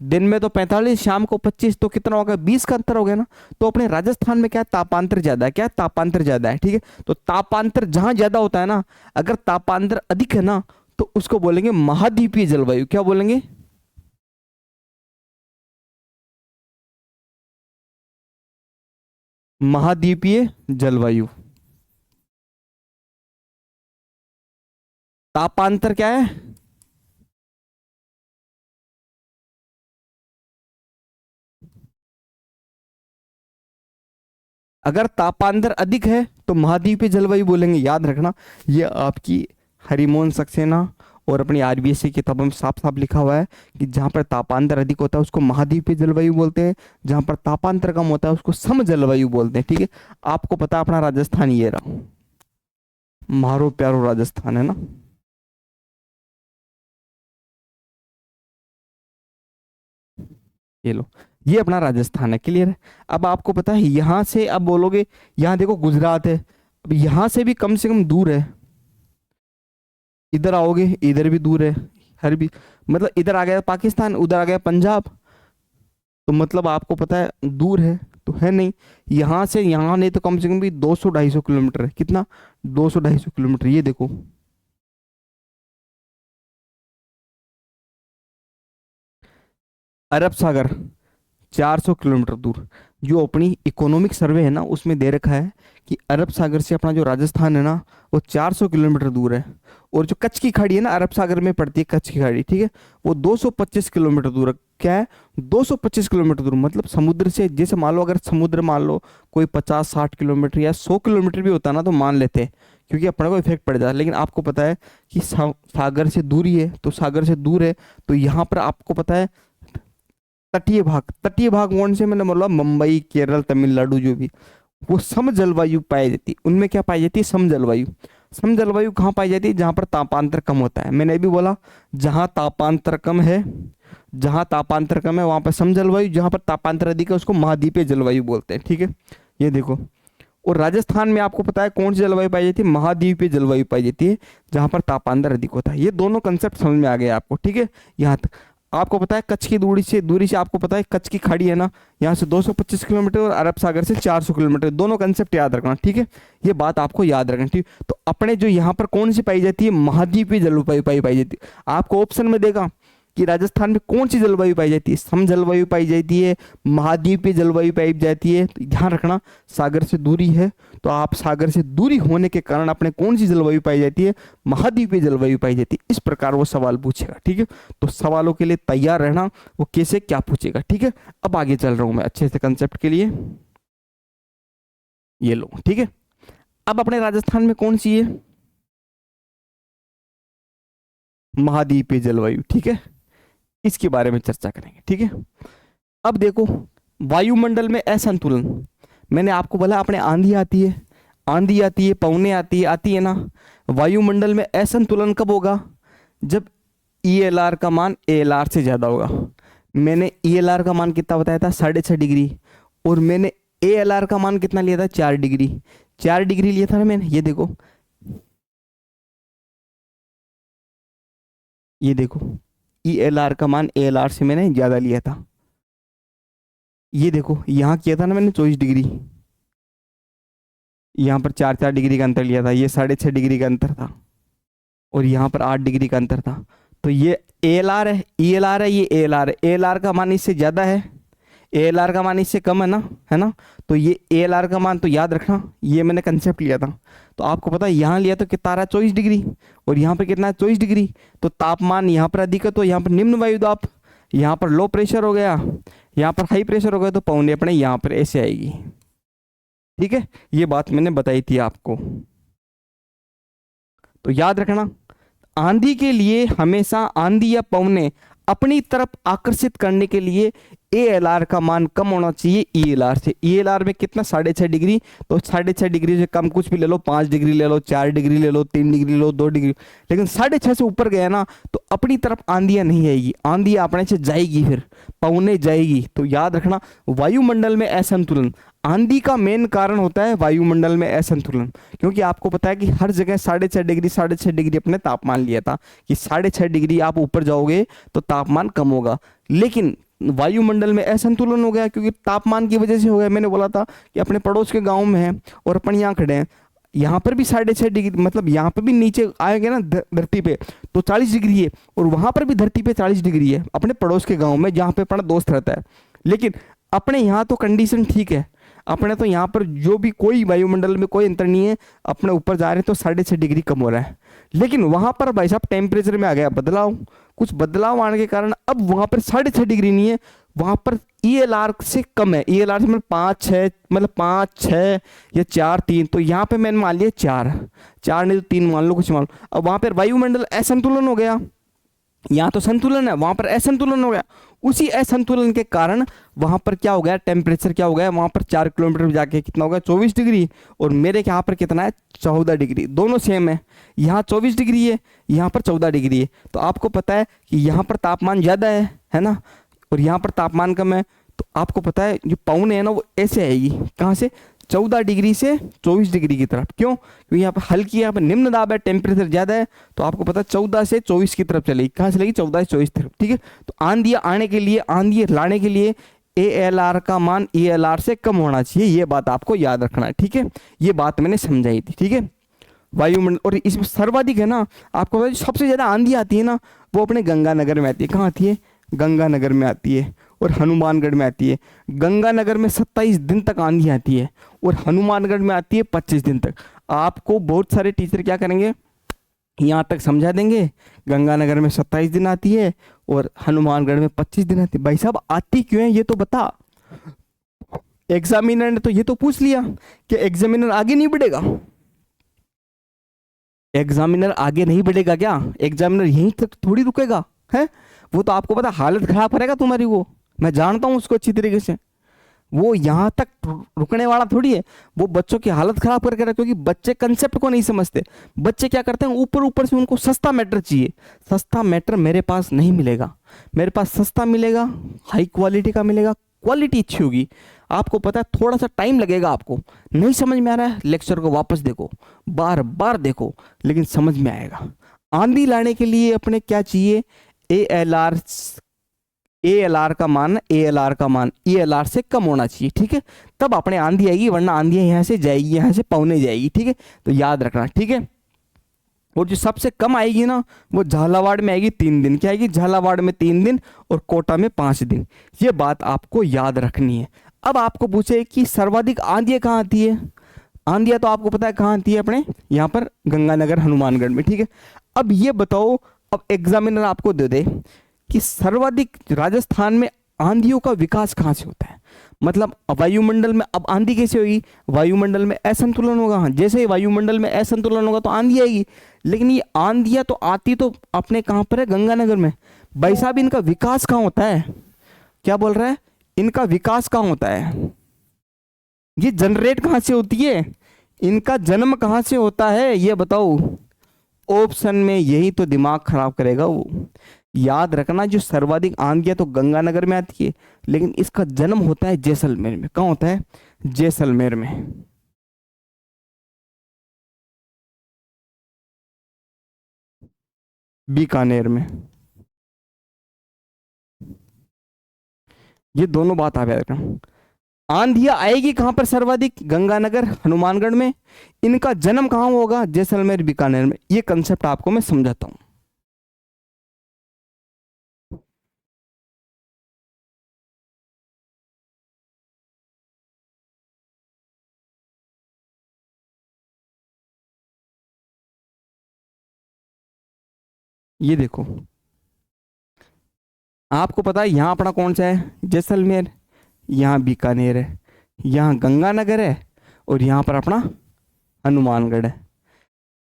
दिन में तो 45, शाम को 25, तो कितना हो गया? 20 का अंतर हो गया ना। तो अपने राजस्थान में क्या है? तापांतर ज्यादा है। क्या है? तापांतर ज्यादा है। ठीक है, तो तापांतर जहां ज्यादा होता है ना, अगर तापांतर अधिक है ना, तो उसको बोलेंगे महाद्वीपीय जलवायु। क्या बोलेंगे? महाद्वीपीय जलवायु। तापांतर क्या है? अगर तापांतर अधिक है तो महाद्वीपीय जलवायु बोलेंगे। याद रखना, ये आपकी हरिमोहन सक्सेना और अपनी आरबीएससी किताबों में साफ साफ लिखा हुआ है कि जहाँ पर तापांतर अधिक होता है उसको महाद्वीपीय जलवायु बोलते हैं, जहाँ पर तापांतर कम होता है उसको सम जलवायु बोलते हैं। ठीक है, आपको पता है अपना राजस्थान ये रहा, मारो प्यारो राजस्थान है ना। ये लो, ये अपना राजस्थान है। क्लियर है? अब आपको पता है यहाँ से, अब बोलोगे यहाँ देखो गुजरात है, अब यहाँ से भी कम से कम दूर है। इधर आओगे, इधर भी दूर है। हर भी मतलब इधर आ गया पाकिस्तान, उधर आ गया पंजाब, तो मतलब आपको पता है दूर है तो है नहीं। यहाँ से यहाँ नहीं तो कम से कम भी 200-250 किलोमीटर है। कितना? 200-250 किलोमीटर। ये देखो, अरब सागर 400 किलोमीटर दूर। जो अपनी इकोनॉमिक सर्वे है ना उसमें दे रखा है कि अरब सागर से अपना जो राजस्थान है ना वो 400 किलोमीटर दूर है। और जो कच्छ की खाड़ी है ना, अरब सागर में पड़ती है कच्छ की खाड़ी। ठीक है, वो 225 किलोमीटर दूर है। क्या है? 225 किलोमीटर दूर। मतलब समुद्र से, जैसे मान लो अगर समुद्र मान लो कोई 50-60 किलोमीटर या 100 किलोमीटर भी होता ना तो मान लेते हैं, क्योंकि अपने को इफेक्ट पड़ जाता है। लेकिन आपको पता है कि सागर से दूरी है, तो सागर से दूर है तो यहाँ पर आपको पता है तटीय भाग, तटीय भाग कौन से, मैंने बोला मुंबई, केरल, तमिलनाडु, जो भी, वो सम जलवायु पाई जाती है। उनमें क्या पाई जाती है? सम जलवायु। सम जलवायु कहाँ पाई जाती है? जहाँ पर तापांतर कम होता है। मैंने अभी बोला जहाँ तापांतर कम है, जहाँ तापांतर कम है वहाँ पर सम जलवायु, जहाँ पर तापांतर अधिक है उसको महाद्वीपीय जलवायु बोलते हैं। ठीक है, ये देखो। और राजस्थान में आपको पता है कौन सी जलवायु पाई जाती है? महाद्वीपीय जलवायु पाई जाती है, जहाँ पर तापांतर अधिक होता है। ये दोनों कंसेप्ट समझ में आ गए आपको। ठीक है, यहाँ तक आपको पता है कच्छ की दूरी से आपको पता है कच्छ की खाड़ी है ना, यहाँ से 225 किलोमीटर और अरब सागर से 400 किलोमीटर। दोनों कंसेप्ट याद रखना। ठीक है, ये बात आपको याद रखना। ठीक, तो अपने जो यहाँ पर कौन सी पाई जाती है? महाद्वीपीय जलवायु पाई जाती है। आपको ऑप्शन में देगा कि राजस्थान में कौन सी जलवायु पाई जाती है? सम जलवायु पाई जाती है, महाद्वीपीय जलवायु पाई जाती है। तो ध्यान रखना, सागर से दूरी है तो आप सागर से दूरी होने के कारण अपने कौन सी जलवायु पाई जाती है? महाद्वीपीय जलवायु पाई जाती है। इस प्रकार वो सवाल पूछेगा। ठीक है, तो सवालों के लिए तैयार रहना, वो कैसे क्या पूछेगा। ठीक है, अब आगे चल रहा हूं मैं अच्छे से कंसेप्ट के लिए। ये लो, ठीक है। अब अपने राजस्थान में कौन सी है? महाद्वीपीय जलवायु। ठीक है, इसके बारे में चर्चा करेंगे। ठीक है, अब देखो वायुमंडल में असंतुलन। मैंने आपको बोला अपने आंधी आती है, आंधी आती है, पवने आती है ना। वायुमंडल में असंतुलन कब होगा? जब ELR का मान ALR से ज्यादा होगा। मैंने ELR का मान कितना बताया था? 6.5 डिग्री। और मैंने ALR का मान कितना लिया था? 4 डिग्री। 4 डिग्री लिया था ना मैंने। ये देखो, ये देखो ELR का मान ALR से मैंने ज्यादा लिया था। ये देखो यहाँ किया था ना मैंने 24 डिग्री, यहाँ पर 4 डिग्री का अंतर लिया था। ये 6.5 डिग्री का अंतर था और यहाँ पर 8 डिग्री का अंतर था। तो ये ALR है, ELR है, ये ALR है। ALR का मान इससे ज्यादा है, ALR का मान इससे कम है ना, है ना। तो ये ALR का मान तो याद रखना, ये मैंने कंसेप्ट लिया था। तो आपको पता है यहाँ लिया तो कितना रहा? 24 डिग्री। और यहाँ पर कितना है? 24 डिग्री। तो तापमान यहाँ पर अधिक है तो यहाँ पर निम्न वायुदाब, यहाँ पर लो प्रेशर हो गया, यहाँ पर हाई प्रेशर हो गया, तो पौने अपने यहाँ पर ऐसे आएगी। ठीक है, ये बात मैंने बताई थी आपको, तो याद रखना। आंधी के लिए हमेशा आंधी या पवने अपनी तरफ आकर्षित करने के लिए ALR का मान कम होना चाहिए ELR से। ELR में कितना? 6.5 डिग्री। तो 6.5 डिग्री से कम कुछ भी ले लो, 5 डिग्री ले लो, 4 डिग्री ले लो, 3 डिग्री ले लो, 2 डिग्री। लेकिन 6.5 से ऊपर गया ना तो अपनी तरफ आंधियां नहीं आएगी, आंधी अपने से जाएगी, फिर पवने जाएगी। तो याद रखना, वायुमंडल में असंतुलन, आंधी का मेन कारण होता है वायुमंडल में असंतुलन। क्योंकि आपको पता है कि हर जगह 6.5 डिग्री अपने तापमान लिया था कि 6.5 डिग्री आप ऊपर जाओगे तो तापमान कम होगा। लेकिन वायुमंडल में असंतुलन हो गया क्योंकि तापमान की वजह से हो गया। मैंने बोला था कि अपने पड़ोस के गांव में है और अपन यहाँ खड़े हैं, यहाँ पर भी 6.5 डिग्री, मतलब यहाँ पर भी नीचे आएंगे ना धरती पे तो 40 डिग्री है, और वहां पर भी धरती पे 40 डिग्री है अपने पड़ोस के गांव में जहाँ पे अपना दोस्त रहता है। लेकिन अपने यहाँ तो कंडीशन ठीक है, अपने तो यहाँ पर जो भी कोई वायुमंडल में कोई अंतर नहीं है, अपने ऊपर जा रहे हैं तो 6.5 डिग्री कम हो रहा है। लेकिन वहां पर भाई साहब टेम्परेचर में आ गया बदलाव, कुछ बदलाव आने के कारण अब वहां पर 6.5 डिग्री नहीं है, वहां पर ELR से कम है। ELR से मतलब 5-6, मतलब 5-6 या 4-3। तो यहाँ पे मैंने मान लिया 4 नहीं तो 3 मान लो, कुछ मान लो। अब वहां पर वायुमंडल असंतुलन हो गया, यहाँ तो संतुलन है, वहां पर असंतुलन हो गया। उसी असंतुलन के कारण वहां पर क्या हो गया? टेम्परेचर क्या हो गया? वहां पर 4 किलोमीटर जाके कितना हो गया? 24 डिग्री। और मेरे यहाँ पर कितना है? 14 डिग्री। दोनों सेम है, यहाँ 24 डिग्री है, यहाँ पर 14 डिग्री है। तो आपको पता है कि यहाँ पर तापमान ज़्यादा है ना, और यहाँ पर तापमान कम है। तो आपको पता है जो पवन है ना वो ऐसे आएगी, कहाँ से? 14 डिग्री से 24 डिग्री की तरफ। क्यों? क्योंकि यहाँ पर हल्की, यहाँ पर निम्न दाब है, टेम्परेचर ज़्यादा है, तो आपको पता है 14 से 24 की तरफ चलेगी। कहाँ चलेगी? 14 से 24 तरफ। ठीक है, तो आंधी आने के लिए, आंधी लाने के लिए ALR का मान ELR से कम होना चाहिए, ये बात आपको याद रखना है। ठीक है, ये बात मैंने समझाई थी। ठीक है, वायुमंडल, और इसमें सर्वाधिक है ना, आपको पता है सबसे ज़्यादा आंधी आती है ना वो अपने गंगानगर में आती है। कहाँ आती है? गंगानगर में आती है, और हनुमानगढ़ में आती है। गंगानगर में 27 दिन तक आंधी आती है और हनुमानगढ़ में आती है 25 दिन तक। आपको बहुत सारे टीचर क्या करेंगे, यहाँ तक समझा देंगे, गंगानगर में 27 दिन आती है और हनुमानगढ़ में 25 दिन आती है। भाई साहब आती क्यों है ये तो बता। एग्जामिनर ने तो ये तो पूछ लिया कि एग्जामिनर आगे नहीं बढ़ेगा, एग्जामिनर आगे नहीं बढ़ेगा क्या? एग्जामिनर यहीं तक थोड़ी रुकेगा है, वो तो आपको पता हालत खराब करेगा तुम्हारी, वो मैं जानता हूं उसको अच्छी तरीके से। वो यहाँ तक रुकने वाला थोड़ी है। वो बच्चों की हालत खराब करके रखे, क्योंकि बच्चे कंसेप्ट को नहीं समझते। बच्चे क्या करते हैं, ऊपर ऊपर से उनको सस्ता मैटर चाहिए। सस्ता मैटर मेरे पास नहीं मिलेगा। मेरे पास सस्ता मिलेगा, हाई क्वालिटी का मिलेगा, क्वालिटी अच्छी होगी। आपको पता है थोड़ा सा टाइम लगेगा, आपको नहीं समझ में आ रहा है लेक्चर को वापस देखो, बार बार देखो, लेकिन समझ में आएगा। आंधी लाने के लिए अपने क्या चाहिए, A L R, A L R का मान, ए एल आर का मान ई एल आर से कम होना चाहिए, ठीक है। तब अपने आंधी आएगी, वरना आंधी यहाँ से जाएगी, यहाँ से पौने जाएगी, ठीक है। तो याद रखना, ठीक है। और जो सबसे कम आएगी ना, वो झालावाड़ में आएगी 3 दिन। क्या आएगी, झालावाड़ में 3 दिन और कोटा में 5 दिन। ये बात आपको याद रखनी है। अब आपको पूछे कि सर्वाधिक आंधियाँ कहाँ आती है। आंधियाँ तो आपको पता है कहाँ आती है, अपने यहाँ पर गंगानगर हनुमानगढ़ में, ठीक है। अब ये बताओ, अब एग्जामिनर आपको दे दे कि सर्वाधिक राजस्थान में आंधियों का विकास कहाँ से होता है। मतलब वायुमंडल में अब आंधी कैसे होगी, वायुमंडल में असंतुलन होगा। हाँ, जैसे ही वायुमंडल में असंतुलन होगा तो आंधी आएगी। लेकिन ये आंधियाँ तो आती तो अपने कहाँ पर है, गंगानगर में। भाई साहब, इनका विकास कहाँ होता है, क्या बोल रहा है, इनका विकास कहाँ होता है, ये जनरेट कहाँ से होती है, इनका जन्म कहाँ से होता है, ये बताओ। ऑप्शन में यही तो दिमाग खराब करेगा वो। याद रखना, जो सर्वाधिक आंधियां तो गंगानगर में आती है, लेकिन इसका जन्म होता है जैसलमेर में। कहाँ होता है, जैसलमेर में। बीकानेर में। ये दोनों बात आप याद रखना। आंधियां आएगी कहां पर सर्वाधिक, गंगानगर हनुमानगढ़ में। इनका जन्म कहां होगा, जैसलमेर बीकानेर में। ये कंसेप्ट आपको मैं समझाता हूं। ये देखो, आपको पता है यहाँ अपना कौन सा है, जैसलमेर। यहाँ बीकानेर है, यहाँ गंगानगर है, और यहाँ पर अपना हनुमानगढ़ है।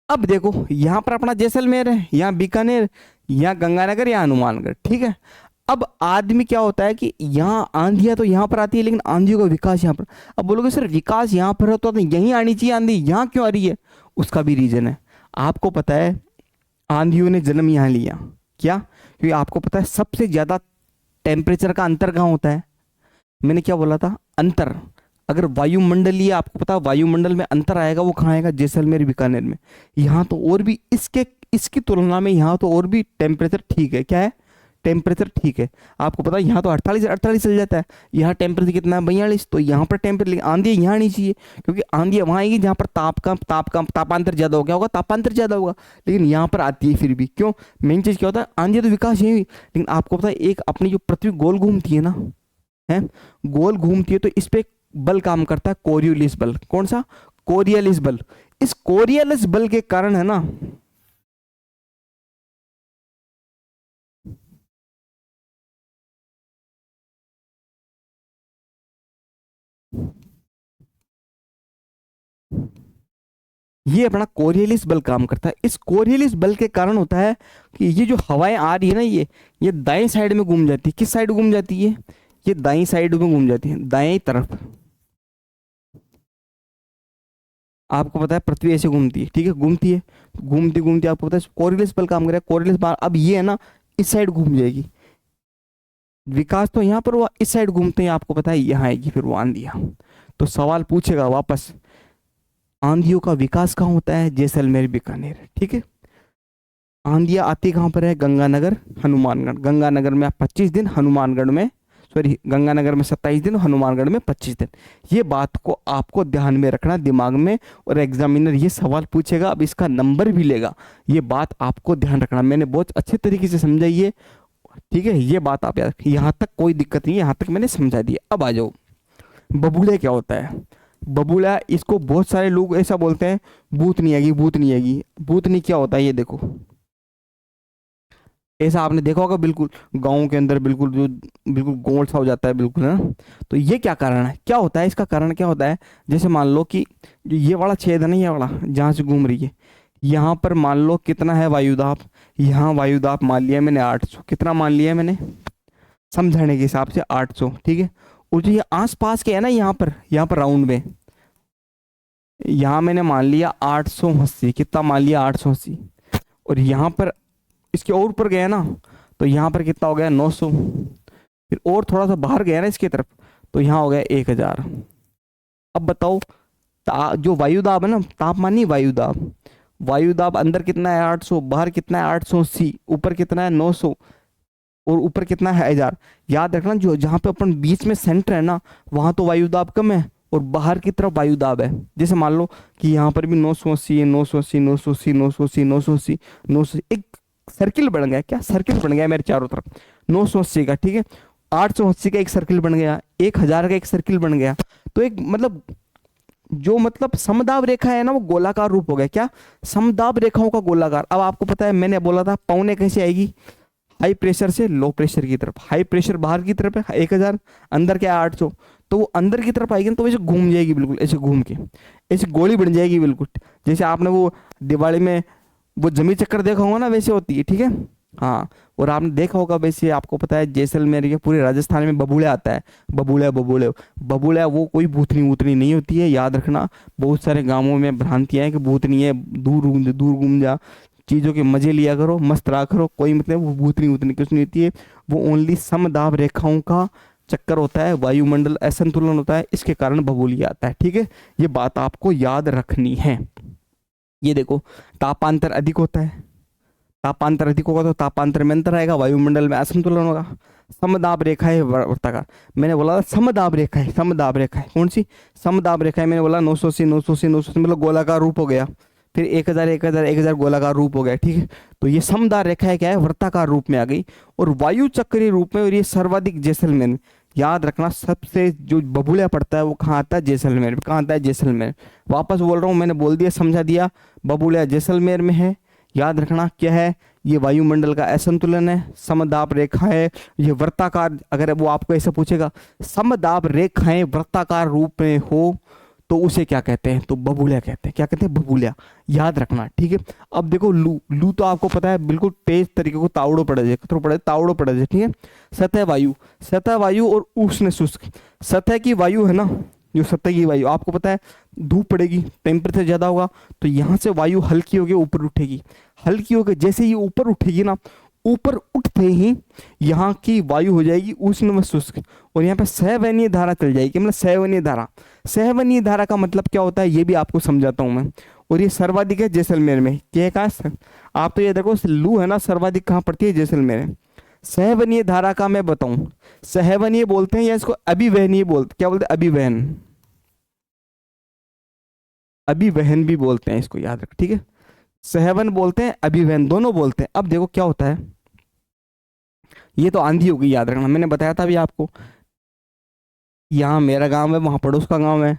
अब देखो, यहाँ पर अपना जैसलमेर है, यहाँ बीकानेर, यहाँ गंगानगर, यहाँ हनुमानगढ़, ठीक है। अब आदमी क्या होता है कि यहाँ आंधियाँ तो यहाँ पर आती है, लेकिन आंधियों का विकास यहाँ पर। अब बोलोगे सर विकास यहाँ पर होता तो यहीं आनी चाहिए आंधी, यहाँ क्यों आ रही है। उसका भी रीजन है। आपको पता है आंधियों ने जन्म यहाँ लिया, क्या, क्योंकि आपको पता है सबसे ज्यादा टेम्परेचर का अंतर कहाँ होता है। मैंने क्या बोला था, अंतर। अगर वायुमंडलीय, आपको पता है वायुमंडल में अंतर आएगा, वो कहाँ आएगा, जैसलमेर बीकानेर में। यहाँ तो और भी इसके इसकी तुलना में यहाँ तो और भी टेम्परेचर ठीक है। क्या है, टेम्परेचर ठीक है। आपको पता है यहाँ तो 48 48 चल जाता है, यहाँ टेम्परेचर कितना है, 42। तो यहाँ पर टेम्परेचर, लेकिन आंधी यहाँ नहीं चाहिए, क्योंकि आंधी वहाँ आएगी जहाँ पर तापांतर ज़्यादा हो गया होगा, तापांतर ज़्यादा होगा। लेकिन यहाँ पर आती है फिर भी, क्यों, मेन चीज़ क्या होता है, आंधी तो विकास यही हुई। लेकिन आपको पता है एक अपनी जो पृथ्वी गोल घूमती है ना, है गोल घूमती है, तो इस पे बल काम करता है, कोरियोलिस बल। कौन सा, कोरियोलिस बल। इस कोरियोलिस बल के कारण है ना, ये अपना कोरियोलिस बल काम करता है। इस कोरियोलिस बल के कारण होता है कि ये जो हवाएं आ रही है ना, ये दाएं साइड में घूम जाती है। किस साइड घूम जाती है, ये दाएं साइड में घूम जाती है, दाएं तरफ। आपको पता है पृथ्वी ऐसे घूमती है, ठीक है, घूमती है, घूमती घूमती आपको पता है कोरियोलिस बल काम करेगा। कोरियोलिस बल अब ये है ना, इस साइड घूम जाएगी। विकास तो यहाँ पर हुआ, इस साइड घूमते हैं, आपको पता है यहाँ आएगी फिर वो आंधियाँ। तो सवाल पूछेगा वापस, आंधियों का विकास कहाँ होता है, जैसलमेर बीकानेर, ठीक है। आंधियाँ आती कहाँ पर है, गंगानगर हनुमानगढ़। गंगानगर में 25 दिन, हनुमानगढ़ में, सॉरी, गंगानगर में 27 दिन, हनुमानगढ़ में 25 दिन। ये बात को आपको ध्यान में रखना, दिमाग में। और एग्जामिनर ये सवाल पूछेगा, अब इसका नंबर भी लेगा। ये बात आपको ध्यान रखना, मैंने बहुत अच्छे तरीके से समझाई है, ठीक है। ये बात आप याद रखिए, यहाँ तक कोई दिक्कत नहीं है, यहाँ तक मैंने समझा दिया। अब आ जाओ, बबूले क्या होता है। बबूला, इसको बहुत सारे लोग ऐसा बोलते हैं, भूत नहीं आएगी, भूत नहीं आएगी। भूत नहीं क्या होता है, ये देखो, ऐसा आपने देखा होगा बिल्कुल गाँव के अंदर, बिल्कुल जो बिल्कुल गोल सा हो जाता है, बिल्कुल, है ना। तो ये क्या कारण है, क्या होता है, इसका कारण क्या होता है। जैसे मान लो कि जो ये वाला छेद है ना, ये वाला जहाँ से घूम रही है, यहाँ पर मान लो कितना है वायुदाब। यहाँ वायुदाब मान लिया मैंने 800, कितना मान लिया मैंने, समझाने के हिसाब से 800, ठीक है। और जो ये आस पास के है ना, यहाँ पर राउंड में, यहाँ मैंने मान लिया 880, कितना मान लिया 880, और यहाँ पर इसके और ऊपर गया ना, तो यहाँ पर कितना हो गया 900, फिर और थोड़ा सा बाहर गया ना इसके तरफ, तो यहाँ हो गया 1000। अब बताओ, जो वायुदाब है ना, तापमान नहीं वायुदाब, वायुदाब अंदर कितना है 800, बाहर कितना है 880, ऊपर कितना है 900, और ऊपर कितना है 1000। याद रखना, जो जहाँ पे अपन बीच में सेंटर है ना, वहां तो वायुदाब कम है और बाहर की तरफ वायुदाब है। जैसे मान लो कि यहाँ पर भी 980 है, 980, 980, 980, 980, 980, एक सर्किल बन गया, क्या सर्किल बन गया मेरे चारों तरफ 980 का, ठीक है। 880 का एक सर्किल बन गया, 1000 का एक सर्किल बन गया। तो एक मतलब जो मतलब समदाब रेखा है ना, वो गोलाकार रूप हो गया, क्या समदाब रेखाओं का गोलाकार। अब आपको पता है मैंने बोला था पौने कैसे आएगी, हाई प्रेशर से लो प्रेशर की तरफ, हाई प्रेशर बाहर की तरफ है 1000, अंदर क्या है 800, तो वो अंदर की तरफ आएगी ना, तो वैसे घूम जाएगी बिल्कुल, ऐसे घूम के ऐसे गोली बन जाएगी बिल्कुल। जैसे आपने वो दिवाली में वो जमी चक्कर देखा होगा ना, वैसे होती है, ठीक है। हाँ, और आपने देखा होगा वैसे, आपको पता है जैसलमेर के पूरे राजस्थान में बबूले आता है, बबूले बबूले बबूले, वो कोई भूतनी वूतनी नहीं होती है, याद रखना। बहुत सारे गांवों में भ्रांतियां हैं कि भूतनी है, दूर घूम जा, चीज़ों के मजे लिया करो, मस्त रहा करो, कोई मतलब वो भूतनी वूतनी कुछ नहीं होती है। वो ओनली समदाब रेखाओं का चक्कर होता है, वायुमंडल असंतुलन होता है, इसके कारण बबूलिया आता है, ठीक है। ये बात आपको याद रखनी है। ये देखो, तापांतर अधिक होता है, तापांतर अधिक होगा तो तापांतर में अंतर आएगा, वायुमंडल में असंतुलन होगा। समदाब रेखा है वृत्ताकार, मैंने बोला समदाब रेखा है, समदाब रेखा है कौन सी, समदाब रेखा है, मैंने बोला 980, 980, 980 मतलब गोलाकार रूप हो गया, फिर 1000, 1000, 1000 गोलाकार रूप हो गया, ठीक है। तो ये समदाब रेखा है, क्या है, वृत्ताकार रूप में आ गई, और वायु चक्रीय रूप में, और ये सर्वाधिक जैसलमेर में। याद रखना, सबसे जो बबूला पड़ता है वो कहाँ आता है, जैसलमेर में। कहाँ आता है, जैसलमेर। वापस बोल रहा हूँ, मैंने बोल दिया, समझा दिया, बबूला जैसलमेर में है। याद रखना क्या है, ये वायुमंडल का असंतुलन है, समदाब रेखा है, ये वृत्ताकार। अगर वो आपको ऐसा पूछेगा समदाब रेखाएं वृत्ताकार रूप में हो तो उसे क्या कहते हैं, तो बबूला कहते हैं। क्या कहते हैं, बबूला। याद रखना, ठीक है। अब देखो लू, लू तो आपको पता है बिल्कुल तेज तरीके को तावड़ो पड़ जाए, तावड़ो पड़ जाए, ठीक है। सतह वायु, सतह वायु और उष्ण शुष्क। सतह की वायु है ना, जो सतह की वायु आपको पता है, धूप पड़ेगी, टेम्परेचर ज़्यादा होगा, तो यहाँ से वायु हल्की होकर ऊपर उठेगी, हल्की होकर जैसे ही ऊपर उठेगी ना, ऊपर उठते ही यहाँ की वायु हो जाएगी उष्ण व शुष्क, और यहाँ पे सहवनीय धारा चल जाएगी। मतलब सहवनीय धारा, सहवनीय धारा का मतलब क्या होता है ये भी आपको समझाता हूँ मैं। और ये सर्वाधिक है जैसलमेर में, क्या कहा, आप तो ये देखो लू है ना, सर्वाधिक कहाँ पड़ती है, जैसलमेर में। सहवनीय धारा का मैं बताऊं, सहवनीय बोलते हैं या इसको अभिवहनीय बोलते, क्या बोलते हैं, अभिवहन, अभिवहन भी बोलते हैं इसको, याद रख, ठीक है। सहवन बोलते हैं, अभिवहन दोनों बोलते हैं। अब देखो क्या होता है, ये तो आंधी हो गई, याद रखना, मैंने बताया था अभी आपको। यहाँ मेरा गांव है, वहाँ पड़ोस का गांव है,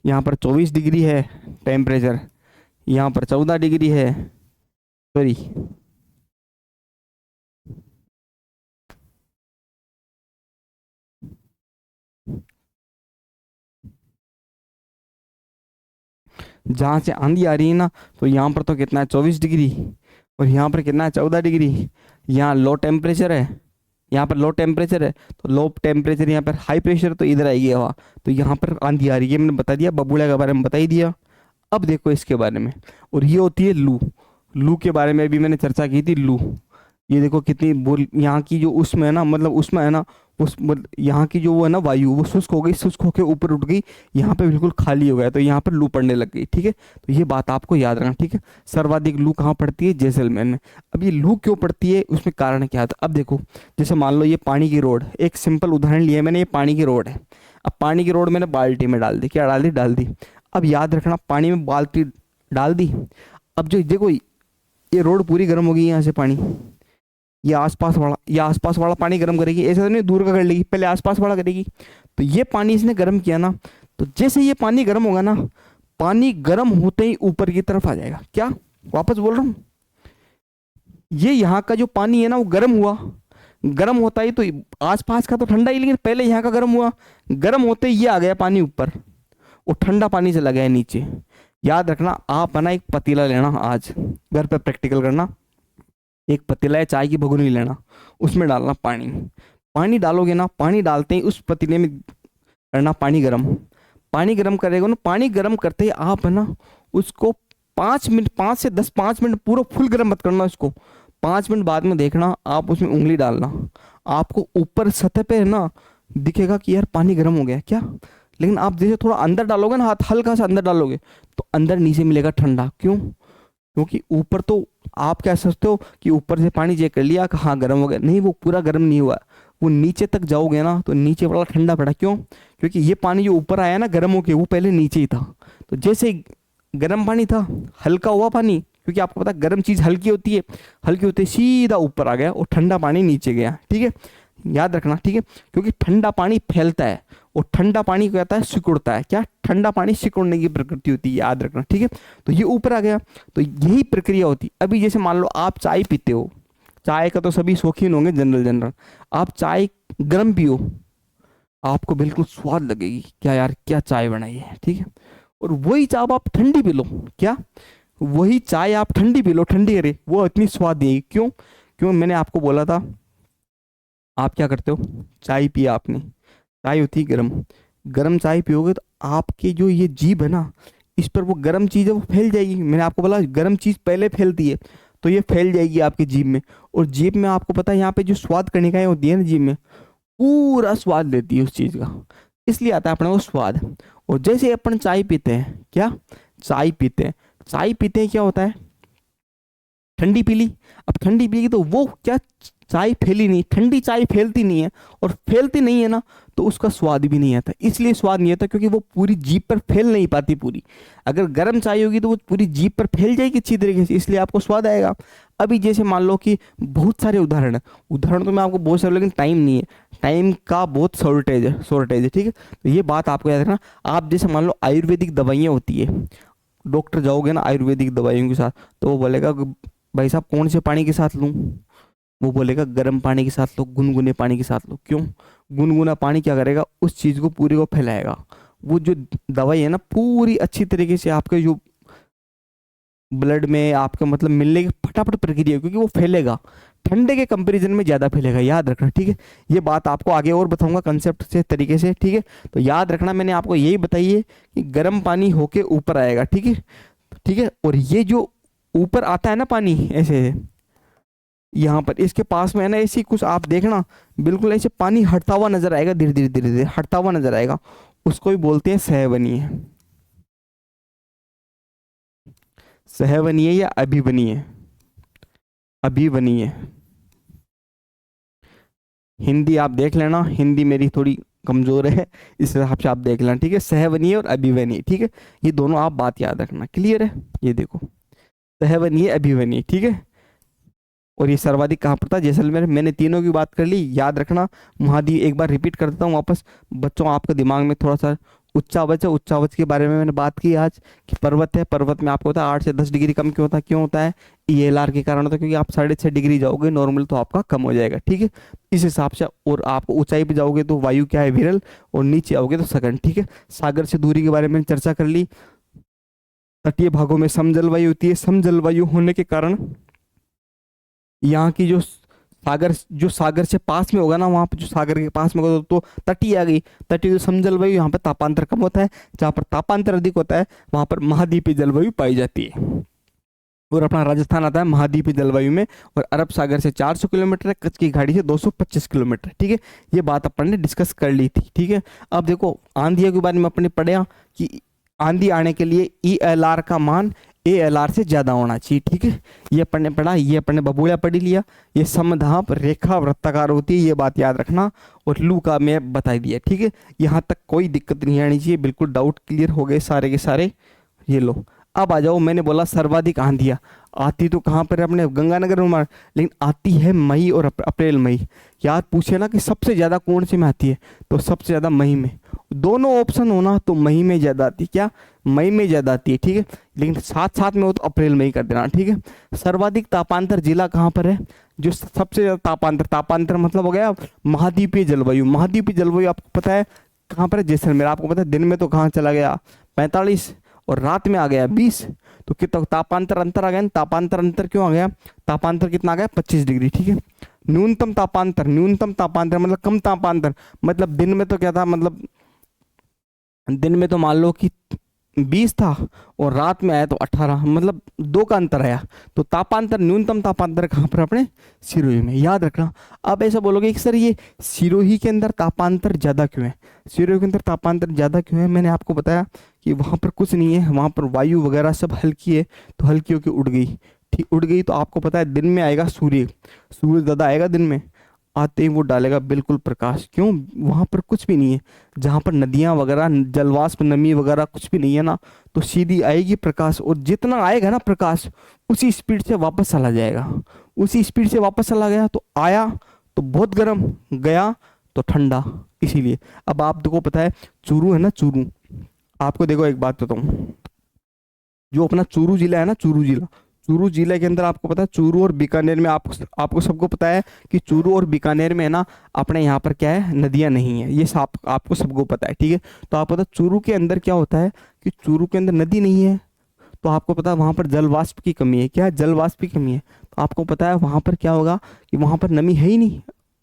यहाँ पर 24 डिग्री है टेम्परेचर, यहाँ पर 14 डिग्री है, सॉरी जहाँ से आंधी आ रही है ना, तो यहाँ पर तो कितना है 24 डिग्री, और यहाँ पर कितना है 14 डिग्री। यहाँ लो टेम्परेचर है, यहाँ पर लो टेम्परेचर है, तो लो टेम्परेचर, यहाँ पर हाई प्रेशर, तो इधर आएगी हवा, तो यहाँ पर आंधी आ रही है। मैंने बता दिया, बबूला के बारे में बता ही दिया। अब देखो इसके बारे में, और ये होती है लू। लू के बारे में भी मैंने चर्चा की थी, लू। ये देखो कितनी बोल, यहाँ की जो उष्मा है ना, मतलब उष्मा है ना, उस मतलब यहाँ की जो वो है ना वायु, वो शुष्क हो गई, शुष्क होकर ऊपर उठ गई, यहाँ पे बिल्कुल खाली हो गया, तो यहाँ पर लू पड़ने लग गई, ठीक है। तो ये बात आपको याद रखना, ठीक है। सर्वाधिक लू कहाँ पड़ती है, जैसलमेर में। अब ये लू क्यों पड़ती है, उसमें कारण क्या था। अब देखो, जैसे मान लो ये पानी की रोड, एक सिंपल उदाहरण लिया मैंने, ये पानी की रोड है। अब पानी की रोड मैंने बाल्टी में डाल दी, क्या डाल दी, डाल दी। अब याद रखना, पानी में बाल्टी डाल दी, अब जो देखो ये रोड पूरी गर्म हो गई, यहाँ से पानी, ये आसपास वाला पानी गर्म करेगी, ऐसा तो नहीं दूर का कर लेगी, पहले आसपास वाला करेगी। तो ये पानी इसने गर्म किया ना, तो जैसे ये पानी गर्म होगा ना, पानी गर्म होते ही ऊपर की तरफ आ जाएगा। क्या, वापस बोल रहा हूँ, ये यहाँ का जो पानी है ना, वो गर्म हुआ, गर्म होता ही तो आसपास का तो ठंडा ही, लेकिन पहले यहाँ का गर्म हुआ, गर्म होते ही ये आ गया पानी ऊपर, वो ठंडा पानी चला गया नीचे। याद रखना, आप है ना एक पतीला लेना, आज घर पे प्रैक्टिकल करना, एक पतीला या चाय की भगोनी लेना, उसमें डालना पानी, पानी डालोगे ना, पानी डालते ही उस पतीले में करना पानी गर्म। पानी गर्म करेगा ना, पानी गर्म करते ही आप है ना उसको 5 मिनट, 5 से 10 5 मिनट पूरा फुल गर्म मत करना उसको। 5 मिनट बाद में देखना आप उसमें उंगली डालना, आपको ऊपर सतह पे है ना दिखेगा कि यार पानी गर्म हो गया क्या। लेकिन आप जैसे थोड़ा अंदर डालोगे ना, हाथ हल्का सा अंदर डालोगे तो अंदर नीचे मिलेगा ठंडा। क्यों? क्योंकि ऊपर तो आप क्या सोचते हो कि ऊपर से पानी चेक कर लिया कि हाँ गर्म हो गया, नहीं वो पूरा गर्म नहीं हुआ। वो नीचे तक जाओगे ना तो नीचे वाला ठंडा पड़ा। क्यों? क्योंकि ये पानी जो ऊपर आया ना गर्म होके, वो पहले नीचे ही था। तो जैसे ही गर्म पानी था, हल्का हुआ पानी, क्योंकि आपको पता है गर्म चीज़ हल्की होती है, हल्की होते ही सीधा ऊपर आ गया और ठंडा पानी नीचे गया। ठीक है, याद रखना। ठीक है, क्योंकि ठंडा पानी फैलता है और ठंडा पानी क्या कहता है, सिकुड़ता है। क्या? ठंडा पानी सिकुड़ने की प्रकृति होती है, याद रखना। ठीक है, तो ये ऊपर आ गया, तो यही प्रक्रिया होती। अभी जैसे मान लो आप चाय पीते हो, चाय का तो सभी शौकीन होंगे, जनरल जनरल। आप चाय गर्म पियो, आपको बिल्कुल स्वाद लगेगी, क्या यार क्या चाय बनाई है। ठीक है, और वही चाय आप ठंडी पी लो, क्या वही चाय आप ठंडी पी लो, ठंडी अरे वो इतनी स्वाद देगी। क्यों? क्यों? मैंने आपको बोला था, आप क्या करते हो, चाय पिया आपने, चाय होती है गर्म, गर्म चाय पियोगे तो आपकी जो ये जीभ है ना, इस पर वो गर्म चीज़ है वो फैल जाएगी। मैंने आपको बोला गर्म चीज़ पहले फैलती है, तो ये फैल जाएगी आपकी जीभ में। और जीभ में आपको पता है यहाँ पे जो स्वाद कणिकाएं होती है ना जीभ में, पूरा स्वाद देती है उस चीज़ का, इसलिए आता है अपने को स्वाद। और जैसे अपन चाय पीते हैं, क्या चाय पीते हैं, चाय पीते हैं क्या होता है, ठंडी पी ली। अब ठंडी पीगी तो वो क्या, चाय फैली नहीं, ठंडी चाय फैलती नहीं है, और फैलती नहीं है ना तो उसका स्वाद भी नहीं आता। इसलिए स्वाद नहीं आता क्योंकि वो पूरी जीभ पर फैल नहीं पाती पूरी। अगर गर्म चाय होगी तो वो पूरी जीभ पर फैल जाएगी अच्छी तरीके से, इसलिए आपको स्वाद आएगा। अभी जैसे मान लो कि बहुत सारे उदाहरण है, उदाहरण तो मैं आपको बहुत सारे, लेकिन टाइम नहीं है, टाइम का बहुत शॉर्टेज है। ठीक है, तो ये बात आपको याद रखना। आप जैसे मान लो आयुर्वेदिक दवाइयाँ होती है, डॉक्टर जाओगे ना आयुर्वेदिक दवाइयों के साथ, तो वो बोलेगा भाई साहब कौन से पानी के साथ लूँ, वो बोलेगा गर्म पानी के साथ लो, गुनगुने पानी के साथ लो। क्यों? गुनगुना पानी क्या करेगा, उस चीज़ को पूरी को फैलाएगा। वो जो दवाई है ना पूरी अच्छी तरीके से आपके जो ब्लड में आपके मतलब मिलने की फटाफट प्रक्रिया है, क्योंकि वो फैलेगा, ठंडे के कंपैरिजन में ज़्यादा फैलेगा, याद रखना। ठीक है, ये बात आपको आगे और बताऊंगा कंसेप्ट से तरीके से। ठीक है, तो याद रखना मैंने आपको यही बताई है कि गर्म पानी होके ऊपर आएगा। ठीक है, ठीक है, और ये जो ऊपर आता है ना पानी ऐसे, यहाँ पर इसके पास में है ना ऐसी कुछ आप देखना, बिल्कुल ऐसे पानी हटता हुआ नजर आएगा, धीरे धीरे धीरे धीरे हटता हुआ नजर आएगा, उसको भी बोलते हैं सहवनीय। सहवनीय या अभिवनीय, अभिवनीय। हिंदी आप देख लेना, हिंदी मेरी थोड़ी कमजोर है, इस हिसाब से आप देख लेना। ठीक है, सहवनीय और अभिवनीय। ठीक है, ये दोनों आप बात याद रखना, क्लियर है। ये देखो, सहवनीय अभिवनीय। ठीक है, और ये सर्वाधिक कहाँ पड़ता है, जैसलमेर। मैंने तीनों की बात कर ली, याद रखना। महाद्वीप एक बार रिपीट कर देता हूँ वापस, बच्चों आपके दिमाग में थोड़ा सा उच्चावच है। उच्चावच के बारे में मैंने बात की आज कि पर्वत है, पर्वत में आपको होता है 8 से 10 डिग्री कम। क्यों होता है? क्यों होता है? ELR के कारण होता है, क्योंकि आप 6.5 डिग्री जाओगे नॉर्मल तो आपका कम हो जाएगा। ठीक है, इस हिसाब से। और आप ऊंचाई पे जाओगे तो वायु क्या है, विरल, और नीचे आओगे तो सघन। ठीक है, सागर से दूरी के बारे में चर्चा कर ली। तटीय भागों में समजलवायु होती है, समजलवायु होने के कारण यहाँ की जो सागर, जो सागर से पास में होगा ना, वहाँ पे जो सागर के पास में होगा तो तटीय आ गई। तटीय जो समजलवायु, यहाँ पर तापांतर कम होता है, जहाँ पर तापांतर अधिक होता है वहाँ पर महाद्वीपीय जलवायु पाई जाती है। और अपना राजस्थान आता है महाद्वीपीय जलवायु में, और अरब सागर से 400 किलोमीटर है, कच्छ की घाटी से 225 किलोमीटर। ठीक है, ये बात अपन ने डिस्कस कर ली थी। ठीक है, अब देखो आंधियों के बारे में अपने पढ़ा कि आंधी आने के लिए ELR का मान ALR से ज्यादा होना चाहिए। ठीक है, ये अपन ने पढ़ा, ये अपन ने बबूला पढ़ लिया। ये समधाप रेखा वृत्ताकार होती है, ये बात याद रखना। और लू का मैं बता दिया। ठीक है, यहाँ तक कोई दिक्कत नहीं आनी चाहिए, बिल्कुल डाउट क्लियर हो गए सारे के सारे। ये लो, अब आ जाओ, मैंने बोला सर्वाधिक आंधियाँ आती तो कहाँ पर है, अपने गंगानगर में, लेकिन आती है मई और अप्रैल मई। यार पूछे ना कि सबसे ज़्यादा कौन से में आती है, तो सबसे ज़्यादा मई में। दोनों ऑप्शन होना तो मई में ज़्यादा आती है, क्या मई में ज़्यादा आती है। ठीक है, लेकिन साथ साथ में हो तो अप्रैल मई कर देना। ठीक है, सर्वाधिक तापांतर जिला कहाँ पर है, जो सबसे ज़्यादा तापांतर, तापांतर मतलब हो गया महाद्वीपीय जलवायु। महाद्वीपीय जलवायु आपको पता है कहाँ पर है, जैसलमेर। आपको पता है दिन में तो कहाँ चला गया 45, और रात में आ गया 20, तो कितना तापांतर अंतर आ गया ना। तापांतर अंतर क्यों आ गया, तापांतर कितना आ गया 25 डिग्री। ठीक है, न्यूनतम तापांतर, न्यूनतम तापांतर मतलब कम तापांतर, मतलब दिन में तो क्या था, मतलब दिन में तो मान लो कि 20 था और रात में आया तो 18, मतलब 2 का अंतर आया। तो तापांतर, न्यूनतम तापांतर कहाँ पर अपने सिरोही में, याद रखना। अब ऐसा बोलोगे कि सर ये सिरोही के अंदर तापांतर ज़्यादा क्यों है, सिरोही के अंदर तापांतर ज़्यादा क्यों है? मैंने आपको बताया कि वहाँ पर कुछ नहीं है, वहाँ पर वायु वगैरह सब हल्की है, तो हल्की होकर उड़ गई, ठीक उड़ गई। तो आपको पता है दिन में आएगा सूर्य, सूर्य ज़्यादा आएगा दिन में, आते ही वो डालेगा बिल्कुल प्रकाश। क्यों? वहाँ पर कुछ भी नहीं है, जहाँ पर नदियाँ वगैरह, जलवाष्प, नमी वगैरह कुछ भी नहीं है ना, तो सीधी आएगी प्रकाश, और जितना आएगा ना प्रकाश उसी स्पीड से वापस चला जाएगा, उसी स्पीड से वापस चला गया। तो आया तो बहुत गर्म, गया तो ठंडा, इसीलिए। अब आपको पता है चूरू है ना, चूरू, आपको देखो एक बात बताऊँ, जो अपना चूरू जिला है ना, चूरू जिला, चूरू जिले के अंदर आपको पता है चूरू और बीकानेर में, आपको सबको पता है कि चूरू और बीकानेर में है ना अपने यहाँ पर क्या है, नदियाँ नहीं है, ये आपको सबको पता है, ठीक है। तो आपको पता है चूरू के अंदर क्या होता है कि चूरू के अंदर नदी नहीं है, तो आपको पता है वहाँ पर जल वाष्प की कमी है। क्या है? जल वाष्प की कमी है। तो आपको पता है वहाँ पर क्या होगा कि वहाँ पर नमी है ही नहीं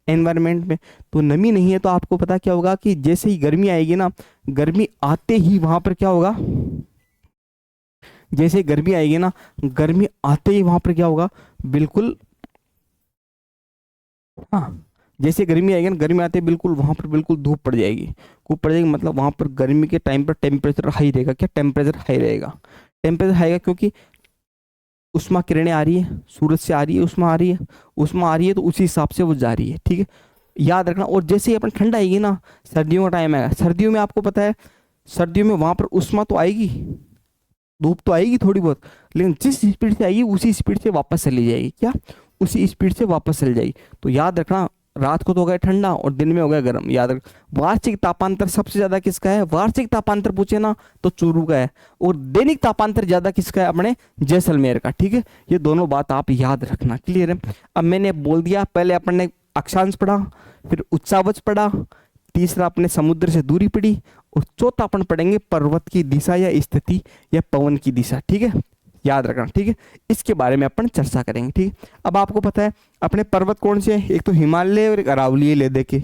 एनवायरमेंट में, तो नमी नहीं है, तो आपको पता क्या होगा कि जैसे ही गर्मी आएगी ना, गर्मी आते ही वहाँ पर क्या होगा, जैसे गर्मी आएगी ना, गर्मी आते ही वहां पर क्या होगा, बिल्कुल, हाँ, जैसे गर्मी आएगी ना, गर्मी आते ही बिल्कुल वहां पर बिल्कुल धूप पड़ जाएगी, धूप पड़ जाएगी, मतलब वहां पर गर्मी के टाइम पर टेम्परेचर हाई रहेगा। क्या? टेम्परेचर हाई रहेगा, टेम्परेचर हाई रहेगा, क्योंकि उष्मा किरणें आ रही है, सूरज से आ रही है, उष्मा आ रही है, उष्मा आ रही है, तो उसी हिसाब से वो जा रही है, ठीक है, याद रखना। और जैसे ही अपन ठंड आएगी ना, सर्दियों का टाइम आएगा, सर्दियों में आपको पता है, सर्दियों में वहां पर उष्मा तो आएगी, धूप तो आएगी थोड़ी बहुत, लेकिन जिस स्पीड से आएगी उसी स्पीड से वापस चली जाएगी। क्या? उसी स्पीड से वापस चली जाएगी। तो याद रखना, रात को तो हो गया ठंडा और दिन में हो गया गर्म, याद रख। वार्षिक तापांतर सबसे ज्यादा किसका है? वार्षिक तापांतर पूछे ना तो चूरू का है, और दैनिक तापांतर ज्यादा किसका है? अपने जैसलमेर का, ठीक है। ये दोनों बात आप याद रखना, क्लियर है। अब मैंने बोल दिया, पहले अपन ने अक्षांश पढ़ा, फिर उच्चावच पढ़ा, तीसरा अपने समुद्र से दूरी पड़ी, और चौथा अपन पढ़ेंगे पर्वत की दिशा या स्थिति या पवन की दिशा, ठीक है, याद रखना, ठीक है। इसके बारे में अपन चर्चा करेंगे, ठीक है। अब आपको पता है अपने पर्वत कौन से हैं? एक तो हिमालय और एक अरावली, ले देखे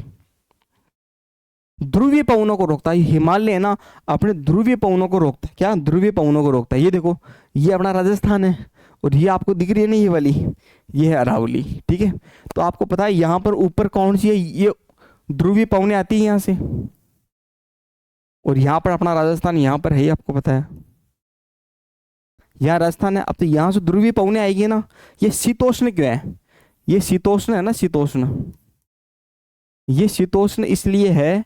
ध्रुवीय पवनों को रोकता है। हिमालय है ना अपने ध्रुवीय पवनों को रोकता है। क्या? ध्रुवीय पवनों को रोकता है। ये देखो, ये अपना राजस्थान है, और ये आपको दिख रही है ना ये वाली, ये है अरावली, ठीक है। तो आपको पता है यहाँ पर ऊपर कौन सी है? ये ध्रुवीय पवनें आती है यहाँ से, और यहाँ पर अपना राजस्थान यहाँ पर है, आपको पता है यहाँ राजस्थान है। अब तो यहाँ से ध्रुवीय पवनें आएगी ना, ये शीतोष्ण क्यों है? ये शीतोष्ण है ना, शीतोष्ण, ये शीतोष्ण इसलिए है,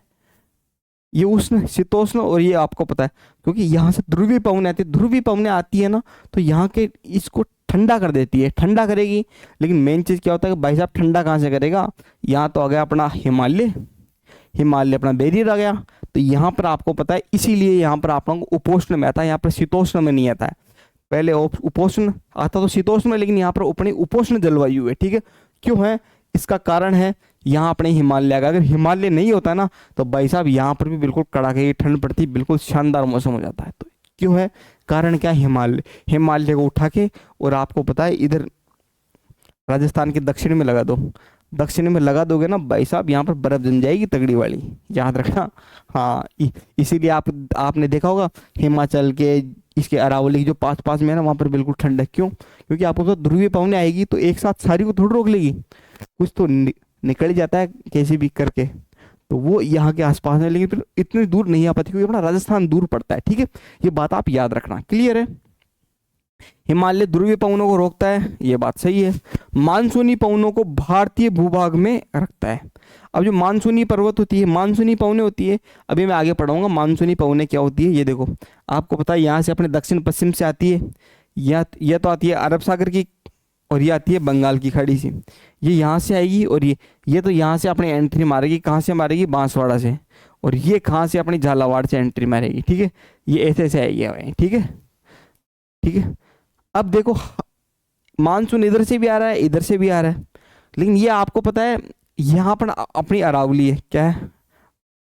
ये उष्ण शीतोष्ण, और ये आपको पता है क्योंकि यहाँ से ध्रुवीय पवनें आती है, ध्रुवीय पवनें आती है ना, तो यहाँ के इसको ठंडा कर देती है, ठंडा करेगी। लेकिन मेन चीज़ क्या होता है कि भाई साहब ठंडा कहाँ से करेगा? यहाँ तो आ गया अपना हिमालय, हिमालय अपना बैरियर आ गया, तो यहाँ पर आपको पता है इसीलिए यहाँ पर आप लोगों को उपोष्ण में आता है, यहाँ पर शीतोष्ण में नहीं आता है। पहले उपोष्ण आता तो शीतोष्ण में, लेकिन यहाँ पर अपनी उपोष्ण जलवायु है, ठीक है। क्यों है? इसका कारण है यहाँ अपने हिमालय का, अगर हिमालय नहीं होता ना तो भाई साहब यहाँ पर भी बिल्कुल कड़ाके की ठंड पड़ती, बिल्कुल शानदार मौसम हो जाता है। तो क्यों है? कारण क्या है? हिमालय, हिमालय को उठा के और आपको पता है इधर राजस्थान के दक्षिण में लगा दो, दक्षिण में लगा दोगे ना भाई साहब, यहाँ पर बर्फ जम जाएगी तगड़ी वाली, याद रखना। हाँ, इसीलिए आपने देखा होगा हिमाचल के, इसके अरावली की जो पास पास में है ना, वहाँ पर बिल्कुल ठंड है। क्यों? क्योंकि आपको तो ध्रुवीय पवनें आएगी तो एक साथ सारी को थोड़ी रोक लेगी, कुछ तो निकल ही जाता है कैसे भी करके, तो वो यहाँ के आसपास है, लेकिन फिर इतनी दूर नहीं आ पाती क्योंकि अपना राजस्थान दूर पड़ता है, ठीक है। ये बात आप याद रखना, क्लियर है। हिमालय ध्रुवीय पवनों को रोकता है, ये बात सही है। मानसूनी पवनों को भारतीय भूभाग में रखता है। अब जो मानसूनी पर्वत होती है, मानसूनी पवनें होती है, अभी मैं आगे पढ़ाऊंगा मानसूनी पवनें क्या होती है। ये देखो, आपको पता है यहाँ से अपने दक्षिण पश्चिम से आती है, यह तो आती है अरब सागर की, और ये आती है बंगाल की खाड़ी से। ये यहाँ से आएगी, और ये तो यहाँ से अपनी एंट्री मारेगी, कहाँ से मारेगी? बांसवाड़ा से। और ये कहाँ से? अपनी झालावाड़ से एंट्री मारेगी, ठीक है। ये ऐसे ऐसे आएगी, ठीक है, ठीक है। अब देखो, मानसून इधर से भी आ रहा है, इधर से भी आ रहा है, लेकिन ये आपको पता है यहाँ पर अपनी अरावली है। क्या है?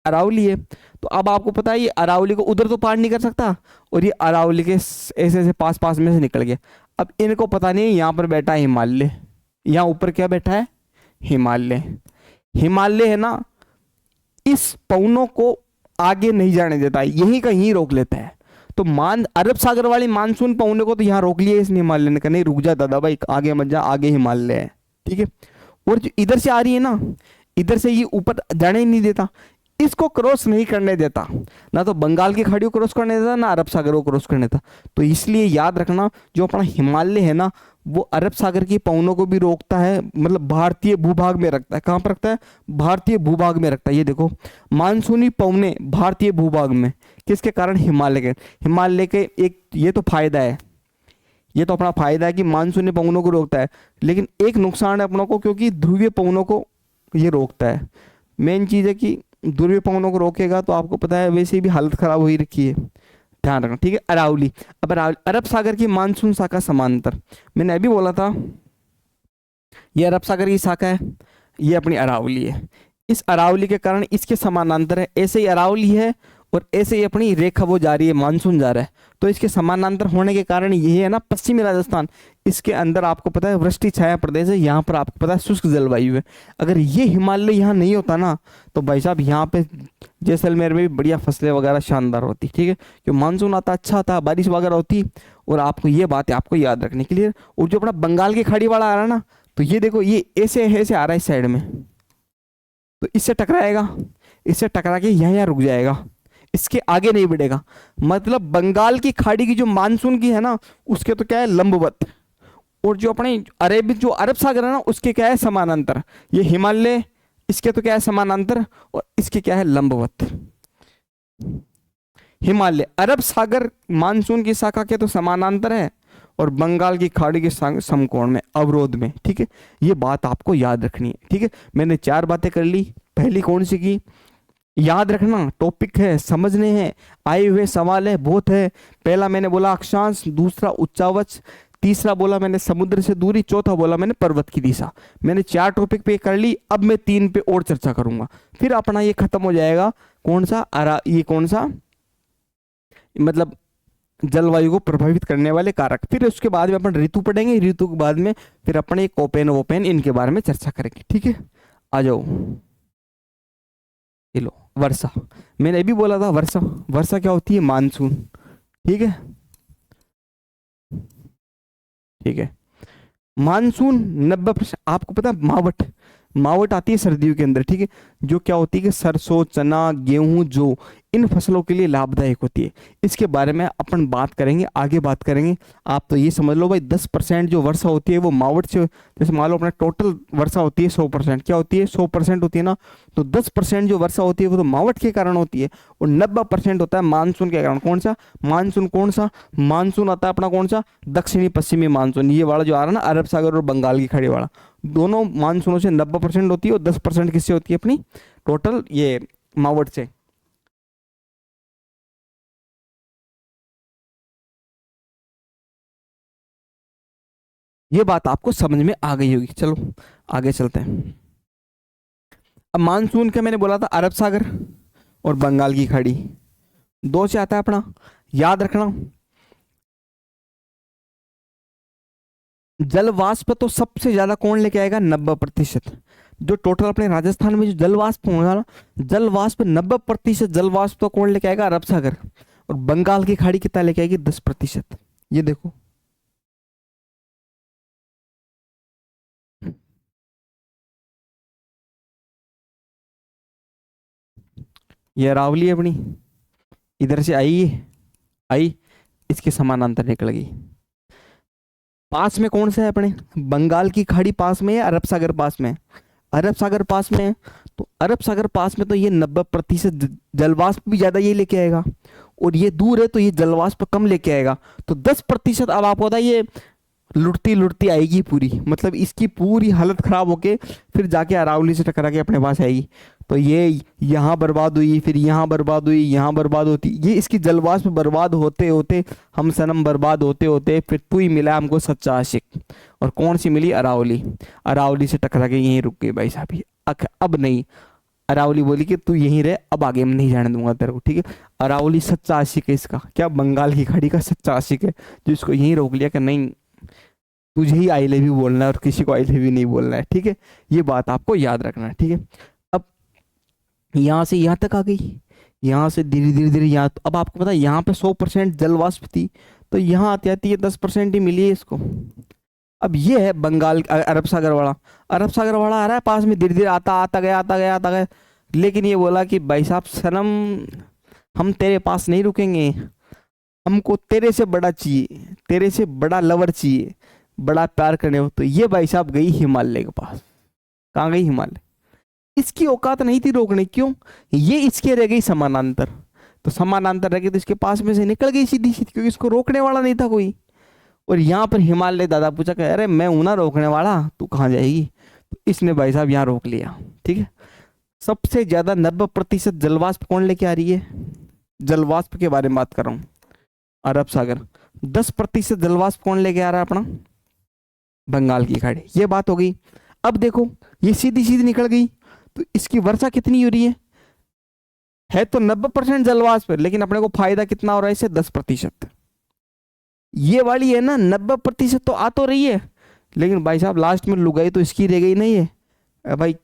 अरावली है। तो अब आपको पता है ये अरावली को उधर तो पार नहीं कर सकता, और ये अरावली के ऐसे ऐसे पास पास में से निकल गया। अब इनको पता नहीं है यहाँ पर बैठा है हिमालय, यहाँ ऊपर क्या बैठा है? हिमालय। हिमालय है ना, इस पवनों को आगे नहीं जाने देता, यहीं कहीं रोक लेता है। तो अरब सागर वाली मानसून पहुंचने को तो यहाँ रोक लिया इसने, हिमालय ने कहा नहीं रुक जा दादा भाई, आगे मत जा, आगे हिमालय है, ठीक है। और जो इधर से आ रही है ना, इधर से ये ऊपर जाने ही नहीं देता, इसको क्रॉस नहीं करने देता, ना तो बंगाल की खाड़ी को क्रॉस करने देता, ना अरब सागर को क्रॉस करने देता। तो इसलिए याद रखना, जो अपना हिमालय है ना, वो अरब सागर की पवनों को भी रोकता है, मतलब भारतीय भूभाग में रखता है। कहाँ पर रखता है? भारतीय भूभाग में रखता है। ये देखो, मानसूनी पवने भारतीय भूभाग में, किसके कारण? हिमालय के। हिमालय के एक ये तो फायदा है, ये तो अपना फायदा है कि मानसूनी पवनों को रोकता है, लेकिन एक नुकसान है अपनों को, क्योंकि ध्रुवीय पवनों को ये रोकता है। मेन चीज़ है कि ध्रुवीय पवनों को रोकेगा तो आपको पता है वैसे भी हालत खराब हो ही रखी है, ध्यान रखना, ठीक है। अरावली, अब अरब सागर की मानसून शाखा समांतर, मैंने अभी बोला था ये अरब सागर की शाखा है, ये अपनी अरावली है। इस अरावली के कारण इसके समानांतर है, ऐसे ही अरावली है और ऐसे ही अपनी रेखा वो जा रही है, मानसून जा रहा है। तो इसके समानांतर होने के कारण ये है ना पश्चिमी राजस्थान, इसके अंदर आपको पता है वृष्टि छाया प्रदेश है, यहाँ पर आपको पता है शुष्क जलवायु है। अगर ये हिमालय यहाँ नहीं होता ना, तो भाई साहब यहाँ पे जैसलमेर में भी बढ़िया फसलें वगैरह शानदार होती, ठीक है। क्यों? मानसून आता, अच्छा आता, बारिश वगैरह होती। और आपको ये बात है आपको याद रखने के लिए। और जो अपना बंगाल की खाड़ी वाला आ रहा है ना, तो ये देखो ये ऐसे ऐसे आ रहा है इस साइड में, तो इससे टकराएगा, इससे टकरा के यहाँ रुक जाएगा, इसके आगे नहीं बढ़ेगा। मतलब बंगाल की खाड़ी की जो मानसून की है ना, उसके तो क्या है लंबवत, और जो अपने अरेबिक जो अरब सागर है ना, उसके क्या है समानांतर। ये हिमालय, इसके तो क्या है समानांतर, और इसके क्या है लंबवत। हिमालय अरब सागर मानसून की शाखा के तो समानांतर है, और बंगाल की खाड़ी के समकोण में, अवरोध में, ठीक है। ये बात आपको याद रखनी है, ठीक है। मैंने 4 बातें कर ली। पहली कौन सी की? याद रखना, टॉपिक है, समझने हैं, आए हुए सवाल है, बहुत है। पहला मैंने बोला अक्षांश, दूसरा उच्चावच, तीसरा बोला मैंने समुद्र से दूरी, चौथा बोला मैंने पर्वत की दिशा। मैंने 4 टॉपिक पे कर ली, अब मैं 3 पे और चर्चा करूंगा, फिर अपना ये खत्म हो जाएगा। कौन सा? ये कौन सा, मतलब जलवायु को प्रभावित करने वाले कारक। फिर उसके बाद में अपन ऋतु पढ़ेंगे, ऋतु के बाद में फिर अपने कोपेन वोपेन इनके बारे में चर्चा करेंगे, ठीक है। आ जाओ, ये लो वर्षा। मैंने अभी बोला था वर्षा, वर्षा क्या होती है? मानसून, ठीक है, ठीक है। मानसून 90%, आपको पता है मावट, मावट आती है सर्दियों के अंदर, ठीक है, जो क्या होती है कि सरसों, चना, गेहूं, जो इन फसलों के लिए लाभदायक होती है। इसके बारे में अपन बात करेंगे, आगे बात करेंगे। आप तो ये समझ लो भाई 10% जो वर्षा होती है वो मावट से, जैसे मान लो अपना टोटल वर्षा होती है 100%, क्या होती है 100% होती है ना, तो 10% जो वर्षा होती है वो तो मावट के कारण होती है, और 90% होता है मानसून के कारण। कौन सा मानसून? कौन सा मानसून आता है अपना? कौन सा? दक्षिणी पश्चिमी मानसून, ये वाला जो आ रहा है ना अरब सागर और बंगाल की खाड़ी वाला, दोनों मानसूनों से 90% होती है, और 10% किससे होती है? अपनी टोटल ये मावट से। ये बात आपको समझ में आ गई होगी। चलो आगे चलते हैं। अब मानसून का मैंने बोला था अरब सागर और बंगाल की खाड़ी, दो से आता है अपना, याद रखना। जल वाष्प तो सबसे ज्यादा कौन लेके आएगा? 90%। जो टोटल अपने राजस्थान में जो जल वाष्प होगा ना, जल वाष्प 90% जल वाष्प तो कौन लेके आएगा? अरब सागर। और बंगाल की खाड़ी कितना लेके आएगी? 10%। ये देखो, ये अरावली है अपनी, इधर से आई, आई, इसके समानांतर निकल गई। पास में कौन सा है अपने? बंगाल की खाड़ी पास में है, अरब सागर पास में है। अरब सागर पास में है, तो अरब सागर पास में तो ये 90% जलवाष्प भी ज्यादा ये लेके आएगा, और ये दूर है तो ये जलवाष्प कम लेके आएगा। तो 10% अब आपको पता है ये लुटती लुटती आएगी पूरी, मतलब इसकी पूरी हालत खराब होके फिर जाके अरावली से टकरा के अपने पास आएगी। तो ये यहाँ बर्बाद हुई, फिर यहाँ बर्बाद हुई, यहाँ बर्बाद होती, ये इसकी जलवाष्प बर्बाद होते होते, हम सनम बर्बाद होते होते, फिर तू ही मिला हमको सच्चा आशिक। और कौन सी मिली? अरावली। अरावली से टकरा के यहीं रुक गई भाई साहब। अब नहीं, अरावली बोली कि तू यहीं रहे, अब आगे मैं नहीं जाने दूंगा तेरे को, ठीक है। अरावली सच्चा आशिक है इसका, क्या बंगाल की खाड़ी का सच्चा आशिक है, जो इसको यहीं रोक लिया कि नहीं तुझे ही आई लव यू बोलना है और किसी को आई लव यू नहीं बोलना है, ठीक है। ये बात आपको याद रखना है, ठीक है। अब यहाँ से यहाँ तक आ गई, यहाँ से धीरे धीरे धीरे यहाँ, अब आपको पता है यहाँ पे 100% जल वाष्प थी, तो यहाँ आती आती है 10% ही मिली है इसको। अब ये है बंगाल अरब सागर वाला, अरब सागर वाला आ रहा है पास में, धीरे धीरे आता आता गया आता गया आता गया, लेकिन ये बोला कि भाई साहब सनम, हम तेरे पास नहीं रुकेंगे, हमको तेरे से बड़ा चाहिए, तेरे से बड़ा लवर चाहिए, बड़ा प्यार करने हो। तो ये भाई साहब गई हिमालय के पास। कहाँ गई? हिमालय। इसकी औकात नहीं थी रोकने, क्यों? ये इसके रह गई समानांतर, तो समानांतर रह गई तो इसके पास में से निकल गई सीधी सीधी, क्योंकि इसको रोकने वाला नहीं था कोई। और यहाँ पर हिमालय दादा पूछा कि अरे मैं हूं ना रोकने वाला, तू कहाँ जाएगी? तो इसने भाई साहब यहाँ रोक लिया। ठीक है, सबसे ज्यादा 90% जलवाष्प कौन लेके आ रही है? जलवाष्प के बारे में बात कर रहा हूँ, अरब सागर। 10% जलवाष्प कौन लेके आ रहा है अपना? बंगाल की खाड़ी। ये बात हो गई। अब देखो ये सीधी सीधी निकल गई, तो इसकी वर्षा कितनी हो रही है तो 90% जलवाष्प, लेकिन अपने को फायदा कितना हो रहा है इससे? 10%। ये वाली है ना 90% तो आ तो रही है, लेकिन भाई साहब लास्ट में लुगाई तो इसकी रह गई नहीं है। भाई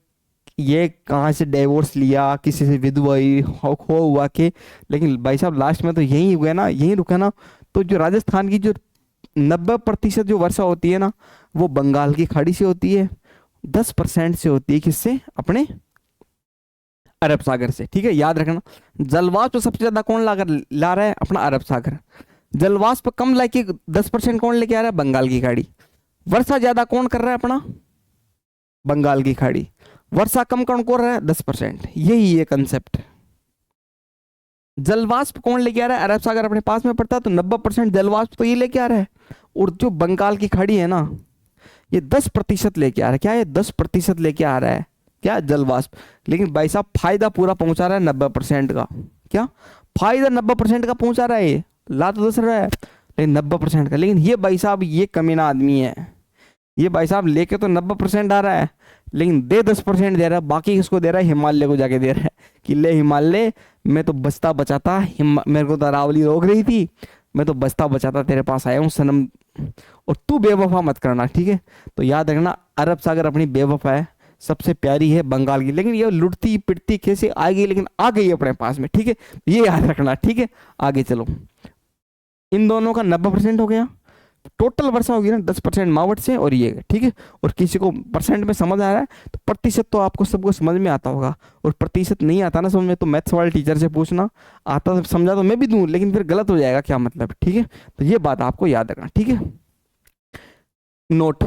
ये कहाँ से डिवोर्स लिया, किसी से विधवा हुई, खो हुआ के, लेकिन भाई साहब लास्ट में तो यही हुआ ना, यही रुका ना। तो जो राजस्थान की जो 90% जो वर्षा होती है ना, वो बंगाल की खाड़ी से होती है, 10% से होती है किससे? अपने अरब सागर से। ठीक है, याद रखना। जलवाष्प तो सबसे ज्यादा कौन ला रहा है? अपना अरब सागर। जलवाष्प कम लाके 10% कौन लेके आ रहा है? बंगाल की खाड़ी। वर्षा ज्यादा कौन कर रहा है? अपना बंगाल की खाड़ी। वर्षा कम कौन कर रहा है? 10%। यही है कंसेप्ट। जलवाष्प कौन लेके आ रहा है? अरब सागर अपने पास में पड़ता है, तो 90% जलवाष्प तो ये लेके आ रहा है, और जो बंगाल की खाड़ी है ना, ये 10% लेके आ रहा है। क्या ये 10% लेके आ रहा है? क्या? जलवाष्प। लेकिन भाई साहब फायदा पूरा पहुंचा रहा है 90% का। क्या फायदा 90% का पहुंचा रहा है? ये ला तो 10 रहा है, लेकिन 90% का। लेकिन ये भाई साहब ये कमीना आदमी है, ये भाई साहब लेके तो 90% आ रहा है, लेकिन दे 10% दे रहा है। बाकी किसको दे रहा है? हिमालय को जाके दे रहा है कि ले हिमालय, मैं तो बचता बचाता, मेरे को तो अरावली रोक रही थी, मैं तो बचता बचाता तेरे पास आया हूँ सनम, और तू बेवफा मत करना। ठीक है, तो याद रखना अरब सागर अपनी बेवफा है, सबसे प्यारी है बंगाल की, लेकिन ये लुटती पिटती कैसे आ गई, लेकिन आ गई अपने पास में। ठीक है, ये याद रखना। ठीक है, आगे चलो। इन दोनों का 90% हो गया, टोटल वर्षा होगी ना 10% मावट से, और ये। ठीक है, और किसी को परसेंट में समझ आ रहा है तो प्रतिशत तो आपको सबको समझ में आता होगा, और प्रतिशत नहीं आता ना समझ में, तो मैथ्स वाले टीचर से पूछना, आता तो समझा तो मैं भी दूं, लेकिन फिर गलत हो जाएगा क्या मतलब। ठीक है, तो ये बात आपको याद रखना। ठीक है, नोट।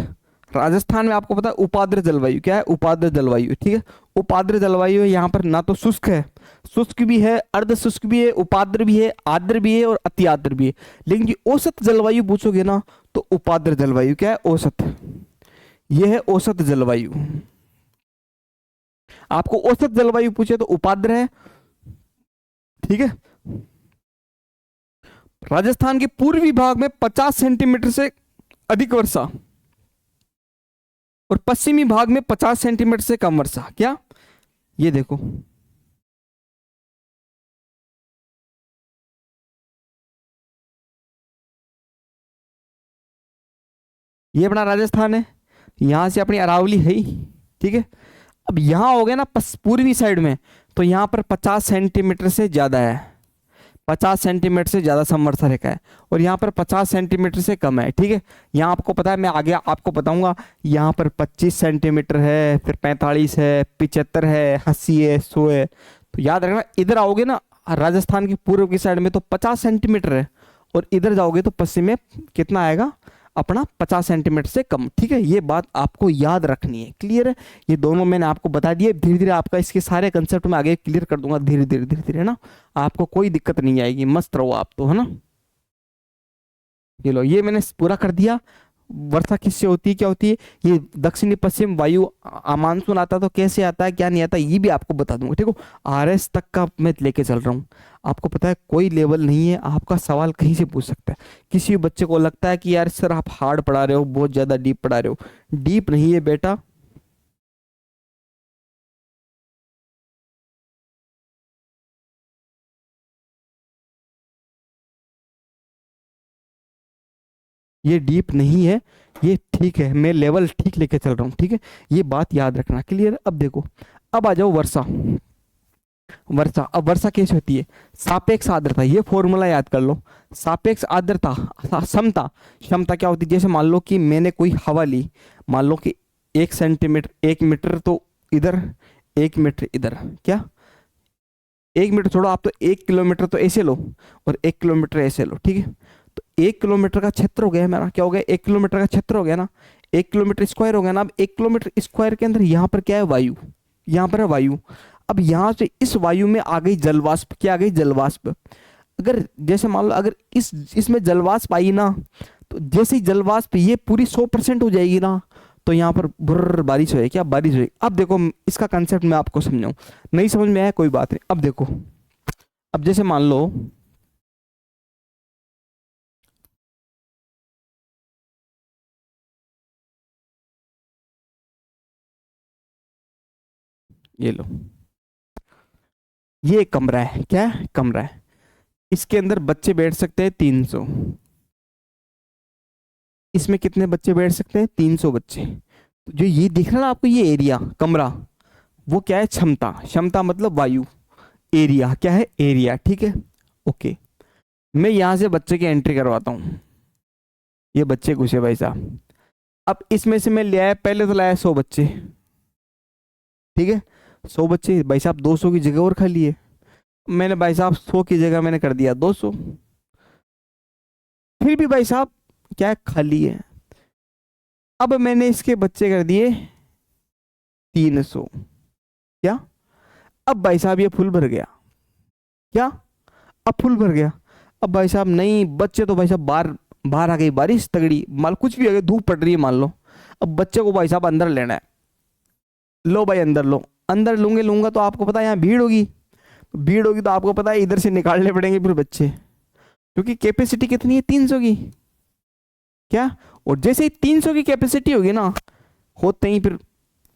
राजस्थान में आपको पता है उपाद्र जलवायु। क्या है? उपाद्र जलवायु। ठीक है, उपाद्र जलवायु है, यहाँ पर ना तो शुष्क है, शुष्क भी है, अर्ध शुष्क भी है, उपाद्र भी है, आर्द्र भी है, और अति आर्द्र भी है। लेकिन जो औसत जलवायु पूछोगे ना, तो उपाद्र जलवायु। क्या है? औसत। ये है औसत जलवायु। आपको औसत जलवायु पूछे तो उपाद्र है। ठीक है, राजस्थान के पूर्वी भाग में 50 सेंटीमीटर से अधिक वर्षा, और पश्चिमी भाग में 50 सेंटीमीटर से कम वर्षा। क्या? ये देखो, ये अपना राजस्थान है, यहां से अपनी अरावली है ही। ठीक है, अब यहां हो गया ना पूर्वी साइड में, तो यहां पर 50 सेंटीमीटर से ज्यादा है, 50 सेंटीमीटर से ज्यादा समवर्षा रेखा है, और यहाँ पर 50 सेंटीमीटर से कम है। ठीक है, यहाँ आपको पता है, मैं आगे आपको बताऊंगा, यहाँ पर 25 सेंटीमीटर है, फिर 45 है, 75 है, 80 है, 100 है। तो याद रखना, इधर आओगे ना राजस्थान की पूर्व की साइड में तो 50 सेंटीमीटर है, और इधर जाओगे तो पश्चिम में कितना आएगा? अपना 50 सेंटीमीटर से कम। ठीक है, ये बात आपको याद रखनी है। क्लियर है? ये दोनों मैंने आपको बता दिए, धीरे धीरे आपका इसके सारे कंसेप्ट में आगे क्लियर कर दूंगा, धीरे धीरे धीरे धीरे, है ना। आपको कोई दिक्कत नहीं आएगी, मस्त रहो आप तो, है ना। ये लो, ये मैंने पूरा कर दिया। वर्षा किससे होती है, क्या होती है, ये दक्षिणी पश्चिम वायु मानसून आता तो कैसे आता है, क्या नहीं आता, ये भी आपको बता दूंगा। ठीक है, आरएस तक का मैं लेके चल रहा हूँ। आपको पता है कोई लेवल नहीं है, आपका सवाल कहीं से पूछ सकता है। किसी बच्चे को लगता है कि यार सर आप हार्ड पढ़ा रहे हो, बहुत ज्यादा डीप पढ़ा रहे हो, डीप नहीं है बेटा। ये डीप नहीं है, ये ठीक है, मैं लेवल ठीक लेके चल रहा हूँ। ठीक है, ये बात याद रखना। क्लियर? अब देखो, अब आ जाओ वर्षा। वर्षा। अब वर्षा कैसे होती है? सापेक्ष आर्द्रता, ये फॉर्मूला याद कर लो। सापेक्ष आर्द्रता, क्षमता। क्षमता क्या होती है? जैसे मान लो कि मैंने कोई हवा ली, मान लो कि 1 सेंटीमीटर, 1 मीटर तो इधर, 1 मीटर इधर, क्या 1 मीटर छोड़ो, आप तो 1 किलोमीटर तो ऐसे लो और 1 किलोमीटर ऐसे लो, ठीक है। तो 1 किलोमीटर का क्षेत्र हो गया मेरा, क्या हो गया? 1 किलोमीटर का क्षेत्र हो गया ना, 1 किलोमीटर स्क्वायर हो गया ना। अब 1 किलोमीटर स्क्वायर के अंदर यहाँ पर क्या है? वायु, यहाँ पर है वायु। अब यहाँ से इस वायु में आ गई जलवाष्प, क्या आ गई? जलवाष्प। अगर जैसे मान लो अगर इसमें जलवाष्प आई ना, तो जैसे ही जलवाष्प ये पूरी 100% हो जाएगी ना, तो यहाँ पर बुर्र बारिश हो जाएगी, क्या बारिश हो जाएगी। अब देखो इसका कंसेप्ट मैं आपको समझाऊं, नहीं समझ में आया कोई बात नहीं। अब देखो, अब जैसे मान लो ये लो, ये कमरा है, क्या है? कमरा है। इसके अंदर बच्चे बैठ सकते हैं 300। इसमें कितने बच्चे बैठ सकते हैं? 300 बच्चे। तो जो ये दिख रहा है ना आपको, ये एरिया कमरा, वो क्या है? क्षमता। क्षमता मतलब वायु। एरिया क्या है? एरिया, ठीक है, ओके। मैं यहां से बच्चे की एंट्री करवाता हूँ, ये बच्चे घुसे भाई साहब। अब इसमें से मैं ले आया, पहले तो लाया 100 बच्चे, ठीक है। 100 बच्चे भाई साहब, 200 की जगह और खाली है। मैंने भाई साहब 100 की जगह मैंने कर दिया 200, फिर भी भाई साहब क्या है? खाली है। अब मैंने इसके बच्चे कर दिए 300, क्या? अब भाई साहब ये फुल भर गया, क्या? अब फुल भर गया। अब भाई साहब नहीं, बच्चे तो भाई साहब बाहर, बाहर आ गई बारिश तगड़ी, मान कुछ भी आ गया, धूप पड़ रही है मान लो। अब बच्चे को भाई साहब अंदर लेना है, लो भाई अंदर लो। अंदर लूंगे, लूंगा तो आपको पता है यहाँ भीड़ होगी, भीड़ होगी तो आपको पता है इधर से निकालने पड़ेंगे फिर बच्चे, क्योंकि कैपेसिटी कितनी है? 300 की, क्या? और जैसे ही 300 की कैपेसिटी होगी ना, होते ही फिर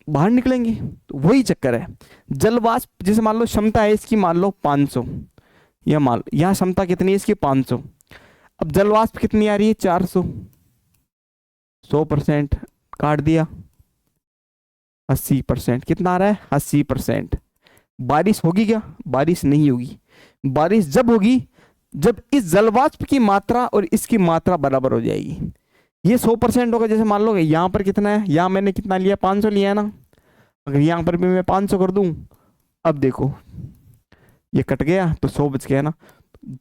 बाहर निकलेंगे। तो वही चक्कर है। जलवाष्प जैसे मान लो क्षमता है इसकी, मान लो 500, या मान लो यहाँ क्षमता कितनी है इसकी? 500। अब जलवाष्प कितनी आ रही है? 400। 100% काट दिया, 80%। कितना आ रहा है? 80%। बारिश होगी क्या? बारिश नहीं होगी। बारिश जब होगी जब इस जलवाष्प की मात्रा और इसकी मात्रा बराबर हो जाएगी। ये 100% होगा। जैसे मान लो यहाँ पर कितना है, यहाँ मैंने कितना लिया? 500 लिया है ना। अगर यहाँ पर भी मैं 500 कर दूं, अब देखो ये कट गया तो 100 बच गया ना।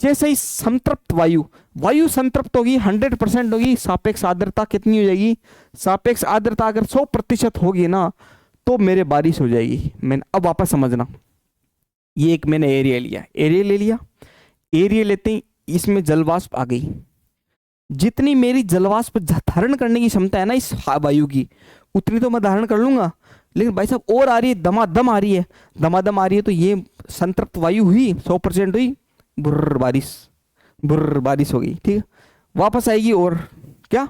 जैसे ही संतृप्त वायु, वायु संतृप्त होगी, 100% होगी, सापेक्ष आर्द्रता कितनी हो जाएगी? सापेक्ष आर्द्रता अगर 100% होगी ना, तो मेरे बारिश हो जाएगी। मैंने अब वापस समझना, ये एक मैंने एरिया लिया, एरिया ले लिया, एरिया लेते ही इसमें जलवाष्प आ गई। जितनी मेरी जलवाष्प धारण करने की क्षमता है ना इस वायु की, उतनी तो मैं धारण कर लूंगा। लेकिन भाई साहब और आ रही है, दमादम आ रही है, दमादम आ रही है, तो ये संतृप्त वायु हुई, 100% हुई, बुर्र बारिश, बुर्र बारिश हो गई, ठीक है। वापस आएगी और क्या?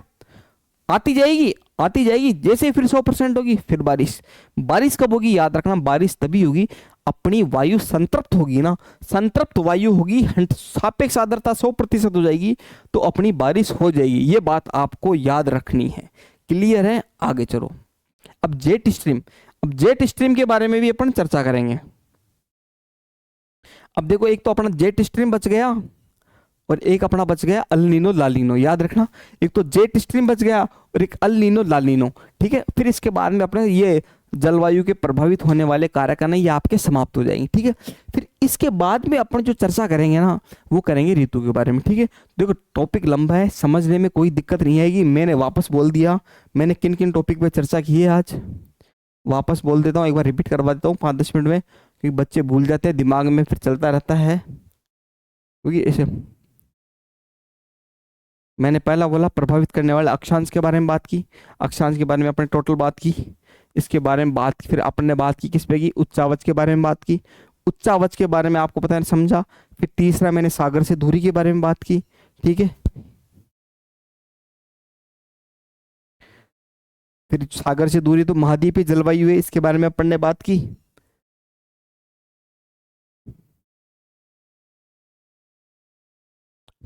आती जाएगी, आती जाएगी। जैसे ही फिर 100% होगी, फिर बारिश। बारिश कब होगी? याद रखना, बारिश तभी होगी अपनी वायु संतृप्त होगी ना, संतृप्त वायु होगी, सापेक्ष आर्द्रता 100% हो जाएगी, तो अपनी बारिश हो जाएगी। ये बात आपको याद रखनी है। क्लियर है? आगे चलो। अब जेट स्ट्रीम, अब जेट स्ट्रीम के बारे में भी अपन चर्चा करेंगे। अब देखो, एक तो अपना जेट स्ट्रीम बच गया और एक अपना बच गया अल नीनो ला नीनो। याद रखना, एक तो जेट स्ट्रीम बच गया और एक अल नीनो ला नीनो, ठीक है। फिर इसके बाद में अपने ये जलवायु के प्रभावित होने वाले कारक है ये आपके समाप्त हो जाएंगे, ठीक है। फिर इसके बाद में अपन जो चर्चा करेंगे ना, वो करेंगे ऋतु के बारे में, ठीक है। देखो टॉपिक लंबा है, समझने में कोई दिक्कत नहीं आएगी। मैंने वापस बोल दिया मैंने किन किन टॉपिक पे चर्चा की है आज, वापस बोल देता हूँ, एक बार रिपीट करवा देता हूँ 5-10 मिनट में, क्योंकि बच्चे भूल जाते हैं, दिमाग में फिर चलता रहता है। क्योंकि ऐसे मैंने पहला बोला प्रभावित करने वाले अक्षांश के बारे में बात की, अक्षांश के बारे में अपने टोटल बात की, इसके बारे में बात की, फिर अपन ने बात की किस पे की? उच्चावच के बारे में बात की, उच्चावच के बारे में आपको पता है समझा। फिर तीसरा मैंने सागर से दूरी के बारे में बात की, ठीक है। फिर सागर से दूरी तो महाद्वीपीय जलवायु है, इसके बारे में अपन ने बात की।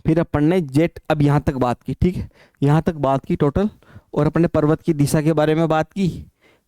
फिर अपन ने जेट, अब यहाँ तक बात की, ठीक है, यहाँ तक बात की टोटल। और अपन ने पर्वत की दिशा के बारे में बात की।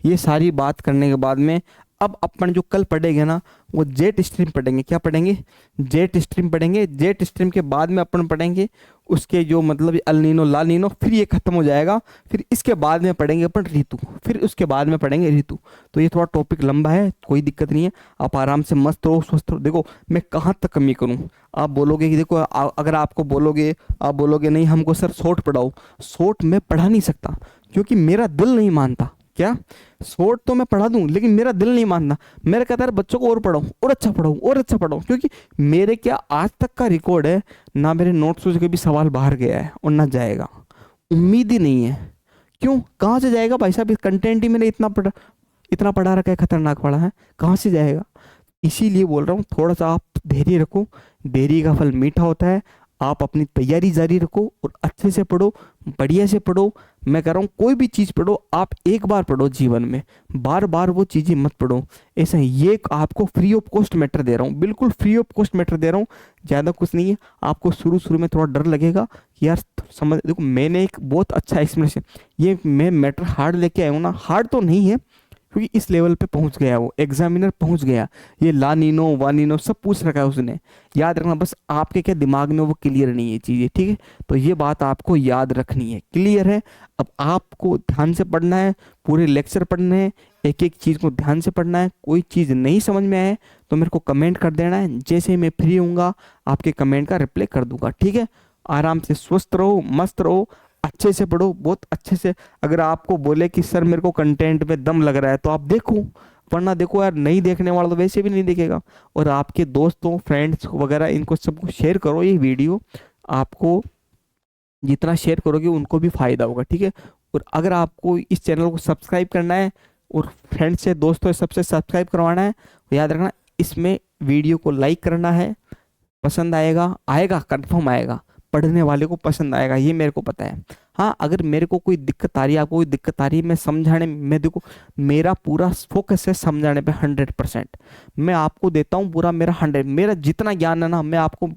ये सारी बात करने के बाद में अब अपन जो कल पढ़ेंगे ना वो जेट स्ट्रीम पढ़ेंगे। क्या पढ़ेंगे? जेट स्ट्रीम पढ़ेंगे। जेट स्ट्रीम के बाद में अपन पढ़ेंगे उसके जो मतलब अल नीनो ला नीनो, फिर ये खत्म हो जाएगा। फिर इसके बाद में पढ़ेंगे अपन ऋतु, फिर उसके बाद में पढ़ेंगे ऋतु। तो ये थोड़ा टॉपिक लंबा है, कोई दिक्कत नहीं है, आप आराम से मस्त रहो स्वस्थ रहो। देखो मैं कहाँ तक कमी करूँ, आप बोलोगे कि देखो अगर आपको बोलोगे, आप बोलोगे नहीं हमको सर शॉर्ट पढ़ाओ, शॉर्ट मैं पढ़ा नहीं सकता क्योंकि मेरा दिल नहीं मानता। क्या? शॉर्ट तो मैं पढ़ा दूं लेकिन मेरा दिल नहीं मानता। मेरा कहता है बच्चों को और पढ़ाओ और अच्छा पढ़ाओ और अच्छा पढ़ाओ, क्योंकि मेरे क्या आज तक का रिकॉर्ड है ना मेरे नोट्स से कभी सवाल बाहर गया है और ना जाएगा, उम्मीद ही नहीं है। क्यों? कहाँ से जाएगा भाई साहब? इस कंटेंट ही मैंने इतना पढ़ा रखा है, खतरनाक पढ़ा है, कहाँ से जाएगा? इसीलिए बोल रहा हूँ थोड़ा सा आप धैर्य रखो, देरी का फल मीठा होता है। आप अपनी तैयारी जारी रखो और अच्छे से पढ़ो, बढ़िया से पढ़ो। मैं कह रहा हूँ कोई भी चीज़ पढ़ो आप एक बार पढ़ो जीवन में, बार बार वो चीज़ें मत पढ़ो। ऐसा ही ये आपको फ्री ऑफ कॉस्ट मैटर दे रहा हूँ, बिल्कुल फ्री ऑफ कॉस्ट मैटर दे रहा हूँ, ज़्यादा कुछ नहीं है। आपको शुरू शुरू में थोड़ा डर लगेगा कि यार समझ, देखो मैंने एक बहुत अच्छा एक्सप्लेनेशन, ये मैं मैटर हार्ड लेके आया हूँ ना, हार्ड तो नहीं है क्योंकि इस लेवल पे पहुंच गया, वो एग्जामिनर पहुंच गया, ये ला नीनो वा नीनो सब पूछ रखा है उसने। याद रखना बस, आपके क्या दिमाग में वो क्लियर नहीं है चीज़ें, ठीक है? तो ये बात आपको याद रखनी है, क्लियर है? अब आपको ध्यान से पढ़ना है, पूरे लेक्चर पढ़ने हैं, एक एक चीज़ को ध्यान से पढ़ना है। कोई चीज़ नहीं समझ में आए तो मेरे को कमेंट कर देना है, जैसे ही मैं फ्री होऊंगा आपके कमेंट का रिप्लाई कर दूंगा, ठीक है? आराम से स्वस्थ रहो, मस्त रहो, अच्छे से पढ़ो, बहुत अच्छे से। अगर आपको बोले कि सर मेरे को कंटेंट में दम लग रहा है तो आप देखो, वरना देखो यार नहीं देखने वाला तो वैसे भी नहीं देखेगा। और आपके दोस्तों फ्रेंड्स वगैरह इनको सबको शेयर करो ये वीडियो, आपको जितना शेयर करोगे उनको भी फायदा होगा, ठीक है? और अगर आपको इस चैनल को सब्सक्राइब करना है और फ्रेंड्स से दोस्तों सबसे सब्सक्राइब करवाना है तो याद रखना इसमें वीडियो को लाइक करना है। पसंद आएगा, आएगा कंफर्म आएगा, पढ़ने वाले को पसंद आएगा ये मेरे को पता है। हाँ अगर मेरे को कोई दिक्कत आ रही है, आपको कोई दिक्कत आ रही है, मैं समझाने में, देखो मेरा पूरा फोकस है समझाने पे 100%। मैं आपको देता हूँ पूरा मेरा 100, मेरा जितना ज्ञान है ना मैं आपको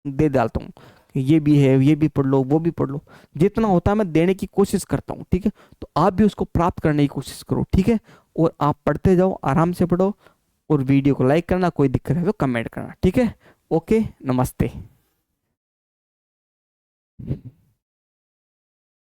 दे डालता हूँ। ये भी है, ये भी पढ़ लो, वो भी पढ़ लो, जितना होता है मैं देने की कोशिश करता हूँ, ठीक है? तो आप भी उसको प्राप्त करने की कोशिश करो, ठीक है? और आप पढ़ते जाओ, आराम से पढ़ो, और वीडियो को लाइक करना, कोई दिक्कत है तो कमेंट करना, ठीक है? ओके, नमस्ते।